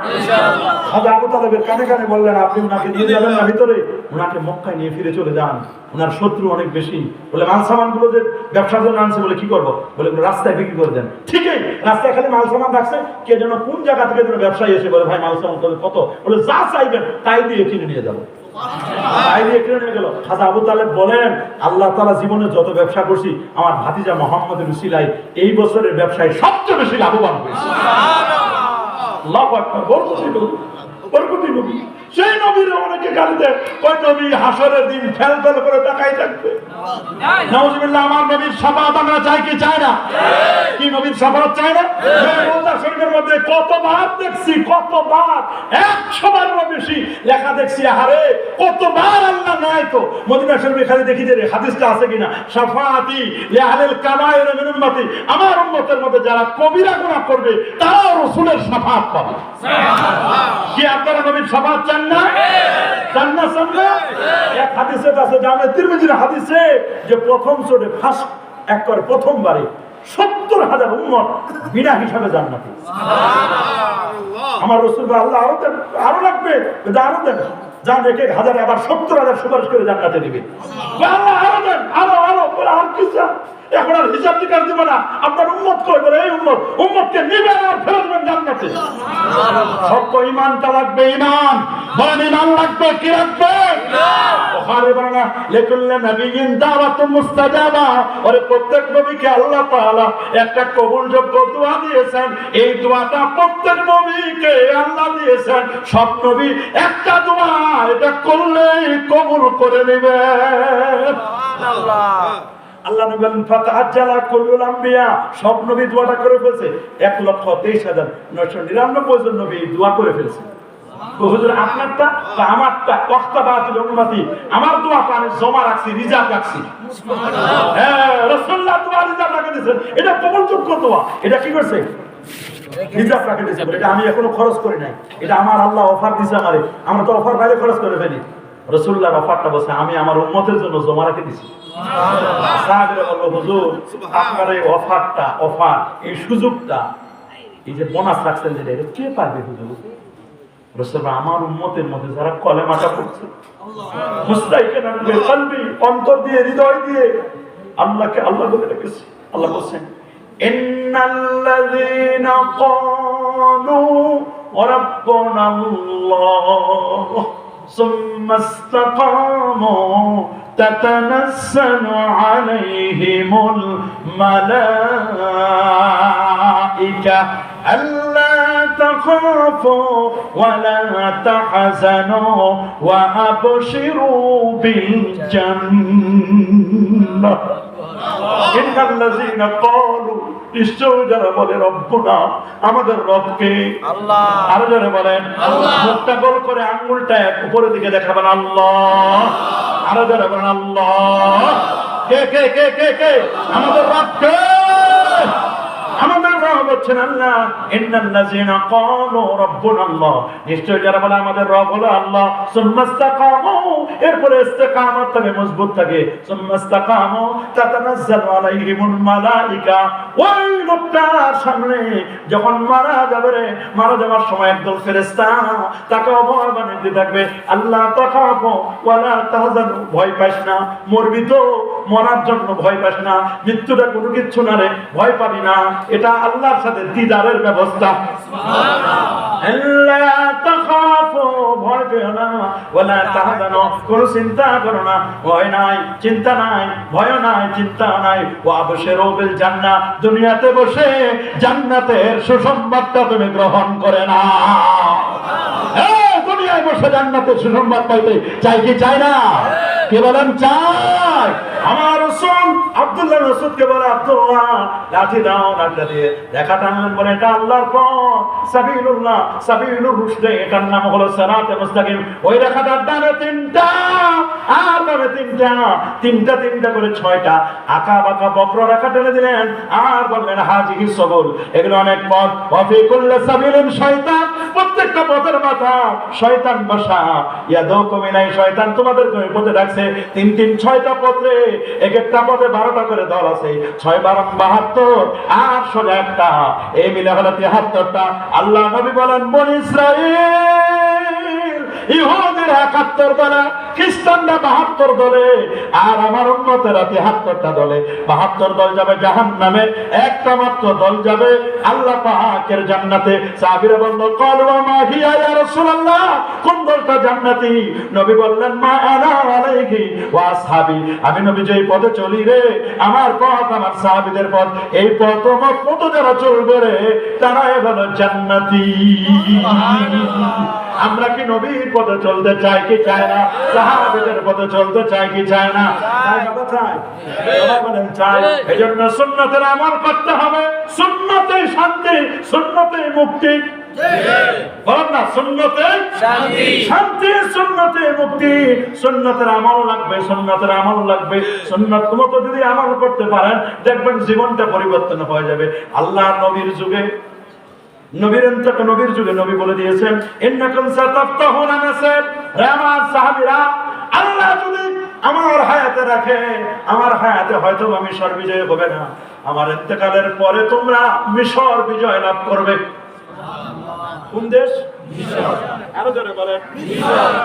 খাজা আবু তালেবের কানে কানে বললেন, আপনি ওনাকে নিয়ে যাবেন না ভিতরে, ওনাকে মক্কায় নিয়ে ফিরে চলে যান, ওনার শত্রু অনেক বেশি। বলে মাল সামান গুলো যে ব্যবসার জন্য আনছে, বলে কি করবো? বলে রাস্তায় বিক্রি করে দেন। ঠিকই, রাস্তায় খালি মাল সামান রাখছে, কে যেন কোন জায়গা থেকে যেন ব্যবসায়ী এসে বলে ভাই মাল সামান কত? বলে যা চাইবেন তাই দিয়ে কিনে নিয়ে যাবো। তাই দিয়ে কিনে নিয়ে গেল। খাজা আবু তালেব বলেন, আল্লাহ তাআলা জীবনে যত ব্যবসা করছি, আমার ভাতিজা মুহাম্মদের উসিলায় এই বছরের ব্যবসায় সবচেয়ে বেশি লাভবান হয়েছে। আল্লাহু আকবার, বরকতি নবী। সেই নবীর অনেকে গালি দেয়, ওই নবী হাসরের দিন ফেল করে তাকাই থাকবে। নাউজুবিল্লাহ। আমার নবীর শাফাআত আমরা চাই কি চাই না? কি নবীর শাফাআত চাই না? রোজা শরীফের মধ্যে কতবার দেখছি, কতবার, 100 বারেরও বেশি লেখা দেখছি। আরে কতবার আল্লাহ নাই তো। মদিনা শরীফে খালি দেখি যে হাদিসটা আছে কিনা, শাফাআতি লিআহলিল কাবায়ের মিন উম্মতি, আমার উম্মতের মধ্যে যারা কবিরা গুনাহ করবে তারাও রাসূলের শাফাআত পাবে। সুবহানাল্লাহ। কি আপনারা নবীর শাফাআত চান না? চান না? এক হাদিসে আছে, জামে তিরমিজির হাদিসে, যে প্রথম চোটে ফার্স্ট একবার প্রথমবারে 70,000 উম্মত বিনা হিসাবে জান্নাতে। আমার রাসূল আল্লাহ আরো লাগবে, আরো দেন, যা দেখে 1000 আবার 70,000 সুপারিশ করে জান্নাতে দিবে। আল্লাহ আরো দেন, আরো বলে আর কি চান? এখন আর হিসাব নিকাশ দিব না। আপনার উম্মত কই? বলে এই উম্মতকে নিবেন আর ফেরবেন জান্নাতে। সত্য ঈমানটা লাগবে, ঈমান। বলেন ঈমান লাগবে, কি লাগবে? বুখারী বর্ণনা লিকুল্লি নাবিয়্যিন দাওয়াতুন মুস্তাজাবা, ওরে প্রত্যেক নবীকে আল্লাহ তাআলা একটা কবুলযোগ্য দোয়া দিয়েছেন। এই দোয়াটা প্রত্যেক নবীকে আল্লাহ দিয়েছেন। সব নবী একটা দোয়া এটা করলেই কবুল করে নেবেন। আল্লাহ নবী বলেন ফাতাআজ্জালা কুল্লুল আম্বিয়া, সব নবী দোয়াটা করে ফেলছে। 1,23,999 জন নবী দোয়া করে ফেলছে। হুজুর আপনারটা বা আমারটা ওয়াক্তাবাতুল উম্মতি, আমার দোয়াটা আমি জমা রাখছি, রিজার্ভ রাখছি। হ্যাঁ, রাসূলুল্লাহ দোয়া রিজার্ভ রেখে দিয়েছেন, এটা কবুলযোগ্য দোয়া। এটা কি করছে? রিজার্ভ রেখে দিয়েছে। এটা আমি এখনো খরচ করি নাই, এটা আমার আল্লাহ অফার দিয়েছে আমারে। আমরা তো অফার বাইরে খরচ করে ফেলি। রাসূলুল্লাহর অফারটা বসে আমি আমার উম্মতের জন্য জমা রেখে দিয়েছি। সাহাবীরা বলল হুজুর আপনার এই অফারটা, অফার এই সুযোগটা, এই যে বোনাস রাখছেন যেটা, এটা কে পাবে হুজুর? রাসূল আমার উম্মতের মধ্যে যারা কলেমাটা পড়ছে, মুস্তাইকিনা বিল কলবি, অন্তর দিয়ে হৃদয় দিয়ে আল্লাহকে আল্লাহ বলে রেখেছে। আল্লাহ বলেন ইন্নাল্লাযীনা ক্বালু রাব্বুনাল্লাহ সুম্মা ইসতাকামু তাতানাজ্জালু আলাইহিমুল মালাইকা আল্লা تخافوا ولا تحزنوا وأبشروا بالجنة إن الذين قالوا নিশ্চয় যারা বলে রব্বুনা, আমাদের রবকে আল্লাহ, আরো যারা বলেন আল্লাহ, মুখটা গোল করে আঙ্গুলটা উপরের দিকে দেখাবেন আল্লাহ, আরো যারা বলেন আল্লাহ। কে কে কে কে কে আমাদের রবকে? আমাদের রব হচ্ছেন আল্লাহ। ইন্নাল্লাযীনা ক্বালু রাব্বুনাল্লাহ, নিশ্চয় যারা বলে আমাদের রব হলো আল্লাহ। সুম্মা ইসতাকামু, এরপরে ইস্তেকামত থাকে, মজবুত থাকে। সুম্মা ইসতাকামু তাতানাজ্জালু আলাইহিমুল মালাইকা, ওই লোকটার সামনে যখন মারা যাবে রে, মারা যাওয়ার সময় একদল ফেরেশতা তাকে অভয় বানিয়ে থাকবে। আল্লাহ তাখাফু ওয়ালা তাহজানু, ভয় পাস না, মরবি তো, মরার জন্য ভয় পাস না, মৃত্যুটা কোনো কিচ্ছু না রে, ভয় পাবি না। এটা আল্লাহর সাথে দিদারের ব্যবস্থা। আল্লাহ তাখাফু, ভয় পেও না, ওয়ালা তাহজানু, কোনো চিন্তা করো না, ভয় নাই, চিন্তা নাই, ভয় নাই, চিন্তা নাই। ওয়া আবশিরু বিল জান্নাহ, দুনিয়াতে বসে জান্নাতের সুসংবাদটা তুমি গ্রহণ করে না। দুনিয়ায় বসে জান্নাতের সুসংবাদ পাইতে চাই কি চাই না? কে বলেন চাই? আমার রাসূল আব্দুল্লাহ রাসূলকে বলে আব্দুল্লাহ লাঠি দাও, লাঠি দিয়ে দেখা টানলেন, বলে এটা আল্লাহর পথ, সাবিলুল্লাহ, সাবিলুর রুশদ, এটার নাম হলো সিরাতে মুস্তাকিম। ওই রেখাটার ডানে 3টা আর বামে 3টা, তিনটা করে 6টা আঁকা বাঁকা বক্র রেখা টেনে দিলেন আর বললেন হাজিহি সবুল, এগুলো অনেক পথ। ওয়াফি কুল্লি সাবিলিন শয়তান, প্রত্যেকটা পথের মাথা শয়তান বসা। ইয়াদুকুম ইলাই, শয়তান তোমাদেরকে ওই পথে ডাকছে। 6টা পথে, এক একটা পথে 12টা করে দল আছে, 6 12 72 আর সোজা একটা, এই মিলে হলো 73টা। আল্লাহ নবী বলেন বনি ইসরাঈল ইহুদিরা 71 দলে, খ্রিস্টানরা 72 দলে, আর আমার উম্মতেরা 73টা দলে। 72 দল যাবে জাহান্নামে, একটা মাত্র দল যাবে আল্লাহ পাকের জান্নাতে। সাহাবীরা বলল ক্বালু মা হিয়া ইয়া রাসূলুল্লাহ, কোন দলটা জান্নাতি? নবী বললেন মা আনা আলাইহি ওয়া আসহাবি, আমি নবী যেই পথে চলি রে, আমার পথ আমার সাহাবীদের পথ, এই পথ আমার পথ যারা চলবে রে, তারাই হলো জান্নাতি। আমরা কি নবীর পথে চলতে চাই কি চাই না? সাহাবীদের পথে চলতে চাই কি চাই না? চাই বাবা, চাই, সবাই বলেন চাই। এজন্য সুন্নাতের আমল করতে হবে, সুন্নতে শান্তি, সুন্নতে মুক্তি। বলেন না সুন্নতে শান্তি, শান্তি সুন্নতে মুক্তি। সুন্নতের আমল লাগবে, সুন্নতের আমল লাগবে। সুন্নত মতো যদি আমল করতে পারেন, দেখবেন জীবনটা পরিবর্তন হয়ে যাবে। আল্লাহ নবীর যুগে, নবীর যুগে নবী বলে দিয়েছেন ইন্নাকুম সাতাফতাহুনা নাসাব, হে আমার সাহাবীরা, আল্লাহ যদি আমার হায়াতে রাখে, আমার হায়াতে হয়তো মিশর বিজয় হবে না, আমার ইন্তেকালের পরে তোমরা মিশর বিজয় লাভ করবে। কোন দেশ? মিশর। আরো জোরে বলেন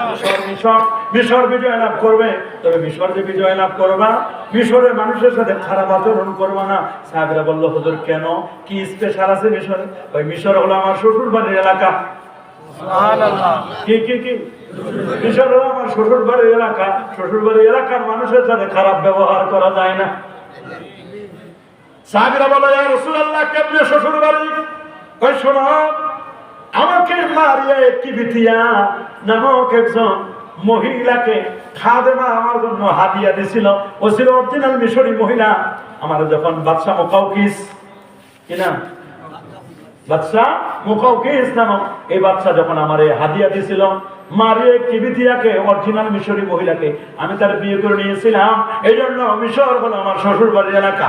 মিশর। মিশর, মিশর বিজয় লাভ করবে। তবে মিশর যে বিজয় লাভ করবা, মিশরের মানুষের সাথে খারাপ আচরণ করবা না। সাহাবীরা বলল হুজুর কেন, কি স্পেশাল আছে মিশরে? ওই মিশর হলো আমার শ্বশুর বাড়ির এলাকা। সুবহানাল্লাহ। কি কি কি মিশর আমার শ্বশুর বাড়ির এলাকা, শ্বশুর বাড়ির এলাকার মানুষের সাথে খারাপ ব্যবহার করা যায় না। সাহাবীরা বলে, ইয়া রাসূলুল্লাহ, কেমনে শ্বশুর বাড়ি? কই শোনো, আমাকে মারিয়া কিবিতিয়া নামক একজন মহিলাকে খাদেমা আমার জন্য হাদিয়া দিছিল। ও ছিল অরিজিনাল মিশরি মহিলা। আমার যখন বাদশা মুকাউকিস, কি নাম? বাদশা মুকাউকিস নামক এই বাদশা যখন আমারে হাদিয়া দিছিল, মারিয়া কিবিতিয়াকে, অরিজিনাল মিশরি মহিলাকে, আমি তার বিয়ে করে নিয়েছিলাম। এই জন্য মিশর হলো আমার শ্বশুর বাড়ির এলাকা।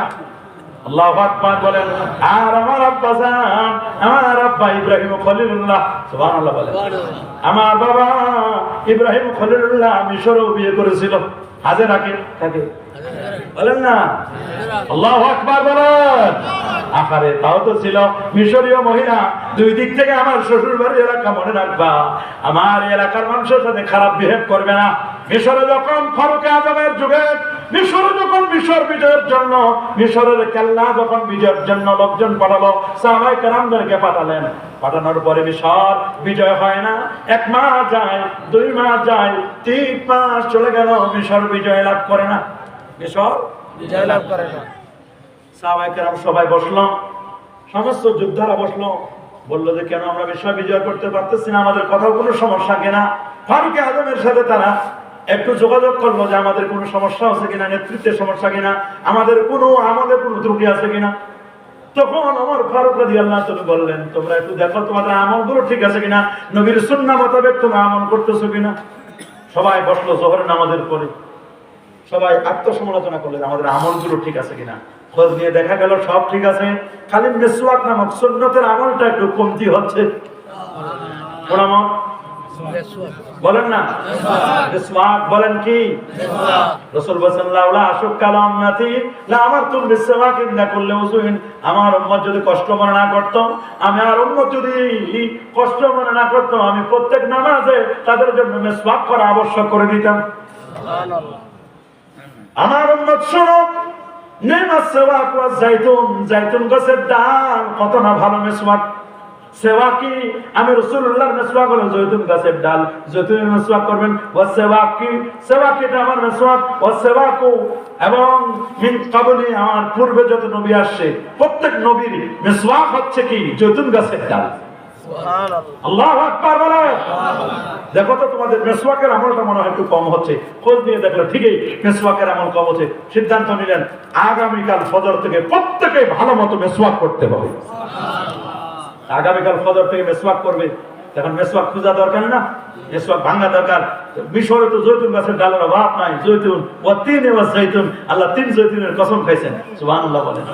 আল্লাহু আকবার বলেন। আর আমার আব্বা জান, আমার আব্বা ইব্রাহিম খলিলুল্লাহ, সুবহানাল্লাহ বলেন, আমার বাবা ইব্রাহিম খলিলুল্লাহ মিশরেও বিয়ে করেছিল। হাজেরাকে থাকে বলেন না, আল্লাহু আকবার বলেন। আকারে তাও তো ছিল মিশরীয় মহিলা। দুই দিক থেকে আমার শ্বশুর বাড়ির এলাকা মনে রাখবা, আমার এলাকার মানুষের সাথে খারাপ বিহেভ করবে না। মিশরে যখন ফারুক আজমের যুগে মিশরে যখন মিশর বিজয়ের জন্য, মিশরের কেল্লা যখন বিজয়ের জন্য লোকজন পাঠালো, সাহাবায়ে কেরামদেরকে পাঠালেন। পাঠানোর পরে মিশর বিজয় হয় না। 1 মাস যায়, 2 মাস যায়, 3 মাস চলে গেল, মিশর বিজয় লাভ করে না। মিশর বিজয় লাভ করে না। সাহাবায়ে কেরাম সবাই বসলো, সমস্ত যোদ্ধারা বসলো, বললো যে কেন আমরা মিশর বিজয় করতে পারতেছি না, আমাদের কোথাও কোনো সমস্যা কিনা। ফারুক আজমের সাথে তারা একটু যোগাযোগ করলো যে আমাদের কোনো সমস্যা আছে কিনা, নেতৃত্বের সমস্যা কিনা, আমাদের কোনো আমলে কোনো ত্রুটি আছে কিনা। তখন ওমর ফারুক রাদিয়াল্লাহু তাআলা বললেন, তোমরা একটু দেখো তোমাদের আমলগুলো ঠিক আছে কিনা, নবীর সুন্নাহ মোতাবেক তোমরা আমল করতেছো কিনা। সবাই বসলো যোহরের নামাজের পরে, সবাই আত্মসমালোচনা করলেন আমাদের আমলগুলো ঠিক আছে কিনা। খোঁজ নিয়ে দেখা গেল সব ঠিক আছে, খালি মিসওয়াক নামক সুন্নতের আমলটা একটু কমতি হচ্ছে। কোন আমল বলেন না? মিসওয়াক বলেন কি? রাসূল সাল্লাল্লাহু আলাইহি ওয়াসাল্লাম আমার তুমি মিসওয়াক না করলে উযুইন, আমার উম্মত যদি কষ্ট মনে না করত, আমার উম্মত যদি কষ্ট মনে না করত, আমি প্রত্যেক নামাজে তাদের জন্য মিসওয়াক করা আবশ্যক করে দিতাম। সুবহানাল্লাহ। আমার উম্মত শোনো, নেমাস সেওয়াক ওয়া জাইতুন, জাইতুন গাছের ডাল কত না ভালো মিসওয়াক। সেওয়াকি আমি রাসূলুল্লাহর মিসওয়াক হলো জয়তুন গাছের ডাল, জয়তুনের মিসওয়াক করবেন। ওয়া সেওয়াকি, সেওয়াকিটা আমার মিসওয়াক। ওয়া সেওয়াকু, এবং মিন ক্বাবলি, আমার পূর্বে যত নবী আসছে প্রত্যেক নবীর মিসওয়াক হচ্ছে কি? জয়তুন গাছের ডাল। সুবহানাল্লাহ, আল্লাহু আকবার বলো। দেখো তো তোমাদের মিসওয়াকের আমলটা মনে হয় একটু কম হচ্ছে। খোঁজ নিয়ে দেখলো ঠিকই মিসওয়াকের আমল কম হচ্ছে। সিদ্ধান্ত নিলেন আগামীকাল ফজর থেকে প্রত্যেকে ভালো মতো মিসওয়াক করতে হবে। আগামীকাল ফজর থেকে মিসওয়াক করবে। এখন মিসওয়াক খোঁজা দরকার না, মিসওয়াক ভাঙা দরকার। মিশরে তো জৈতুন গাছের ডালের অভাব নাই। জৈতুন ওয়া তিন ওয়া জাইতুন, আল্লাহ 3 জৈতুনের কসম খাইছেন। সুবহানাল্লাহ বলেন।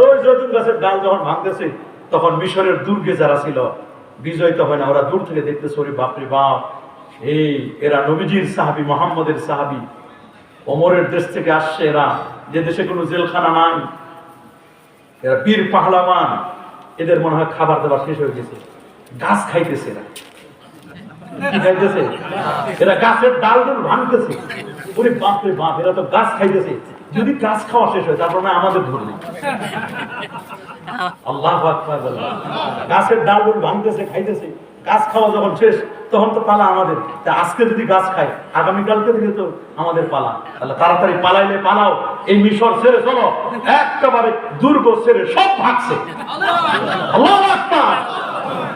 ওই জৈতুন গাছের ডাল যখন ভাঙতেছে, তখন মিশরের দুর্গে যারা ছিল বিজয়িত হয় না, ওরা দূর থেকে দেখতেছে, ওরে বাপ রে বাপ, এই এরা নবীজির সাহাবী, মুহাম্মদের সাহাবী, ওমরের দেশ থেকে আসছে। এরা যে দেশে কোনো জেলখানা নাই, এরা বীর পাহলাওয়ান, এদের মনে হয় খাবার দাবার শেষ হয়ে গেছে, গাছ খাইতেছে। এরা কি খাইতেছে? এরা গাছের ডাল ভাঙতেছে। ওরে বাপ রে বাপ, এরা তো গাছ খাইতেছে। যদি গাছ খাওয়া শেষ হয় তারপর না আমাদের ধরবে। আল্লাহু আকবার বলেন। গাছের ডাল ভাঙতেছে, খাইতেছে। গাছ খাওয়া যখন শেষ তখন তো পালা আমাদের। আজকে যদি গাছ খাই, আগামীকালকে থেকে তো আমাদের পালা। তাহলে তাড়াতাড়ি পালাইলে পালাও, এই মিশর ছেড়ে চলো। একেবারে দুর্গ ছেড়ে সব ভাগছে। আল্লাহু আকবার।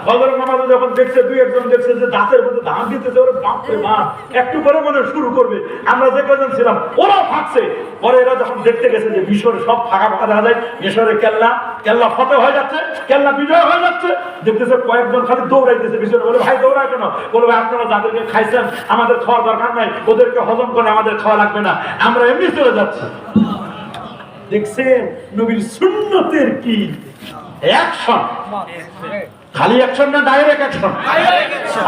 ফজরের নামাজে যখন দেখছে, 2-1 জন দেখছে যে দাঁতের মধ্যে ধান দিতেছে, ওরা বাপ রে বাপ, একটু পরে মনে শুরু করবে। আমরা যে কজন ছিলাম ওরাও ভাগছে। পরে এরা যখন দেখতে গেছে যে মিশরে সব ফাঁকা ফাঁকা দেখা যায়, মিশরে কেল্লা ফতে হয়ে যাচ্ছে, কেল্লা বিজয় হয়ে যাচ্ছে, দেখতেছে কয়েকজন খালি দৌড়াইতেছে মিশরে। বলে ভাই দৌড়ায় কেন? বলবে আপনারা যাদেরকে খাইছেন আমাদের খাওয়ার দরকার নাই, ওদেরকে হজম করে আমাদের খাওয়া লাগবে না, আমরা এমনি চলে যাচ্ছি। দেখছেন নবীর সুন্নতের কি অ্যাকশন! খালি অ্যাকশন না, ডাইরেক্ট অ্যাকশন।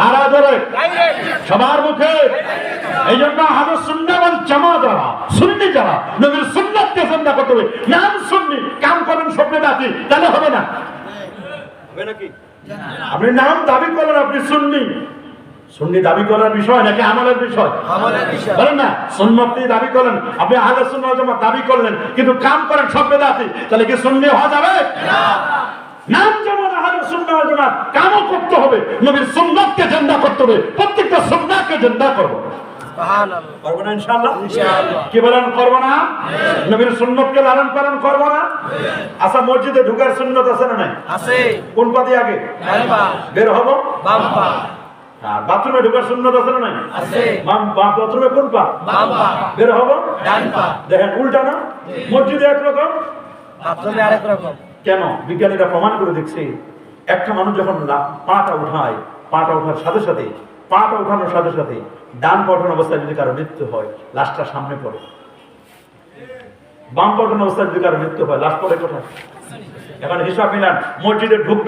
আর আদরে সবার মুখে। এই জন্য আহলে সুন্নাহ ওয়াল জামাত যারা, সুন্নি যারা, নবীর সুন্নাতকে জিন্দা করতে হবে। নাম সুন্নি, কাম করেন সভ্যতাতি, তাহলে হবে না। হবে নাকি? আপনি নাম দাবি করেন আপনি সুন্নি, সুন্নি দাবি করার বিষয় নাকি আমলের বিষয়? আমলের বিষয়। বলেন না, সুন্নতি দাবি করেন আপনি, আহলে সুন্নাহ ওয়াল জামাত দাবি করলেন, কিন্তু কাম করেন সভ্যতাতি, তাহলে কি সুন্নি হওয়া যাবে? না। নাম যেমন আহলে সুন্নাহ ওয়াল জামাত, কামও করতে হবে, নবীর সুন্নাতকে জিন্দা করতে হবে, প্রত্যেকটা সুন্নাহকে জিন্দা করব। সুবহানাল্লাহ, করব না ইনশাআল্লাহ? ইনশাআল্লাহ। কি বলেন, করব না? নবীর সুন্নাতকে লালন পালন করব না? আচ্ছা, মসজিদে ঢোকার সুন্নাত আছে না নাই? আছে। কোন পা দিয়ে আগে? ডান পা। বের হব? বাম পা। আর বাথরুমে ঢোকার সুন্নাত আছে না নাই? আছে। বাথরুমে কোন পা? বাম পা। বের হব? ডান পা। দেখেন, উল্টা না? মসজিদে একরকম, বাথরুমে আরেক রকম। কেন? বিজ্ঞানীরা প্রমাণ করে দেখছে, একটা মানুষ যখন পাটা উঠায়, পাটা ওঠার সাথে সাথে, পাটা উঠানোর সাথে সাথে ডান পা ওঠানো অবস্থায় যদি কারো মৃত্যু হয়, লাশটা সামনে পড়ে। বাম পা ওঠানো অবস্থায় যদি কারো মৃত্যু হয়, লাশ পড়ে কোথায়? এখন হিসাব মিলান, মসজিদে ঢুকবে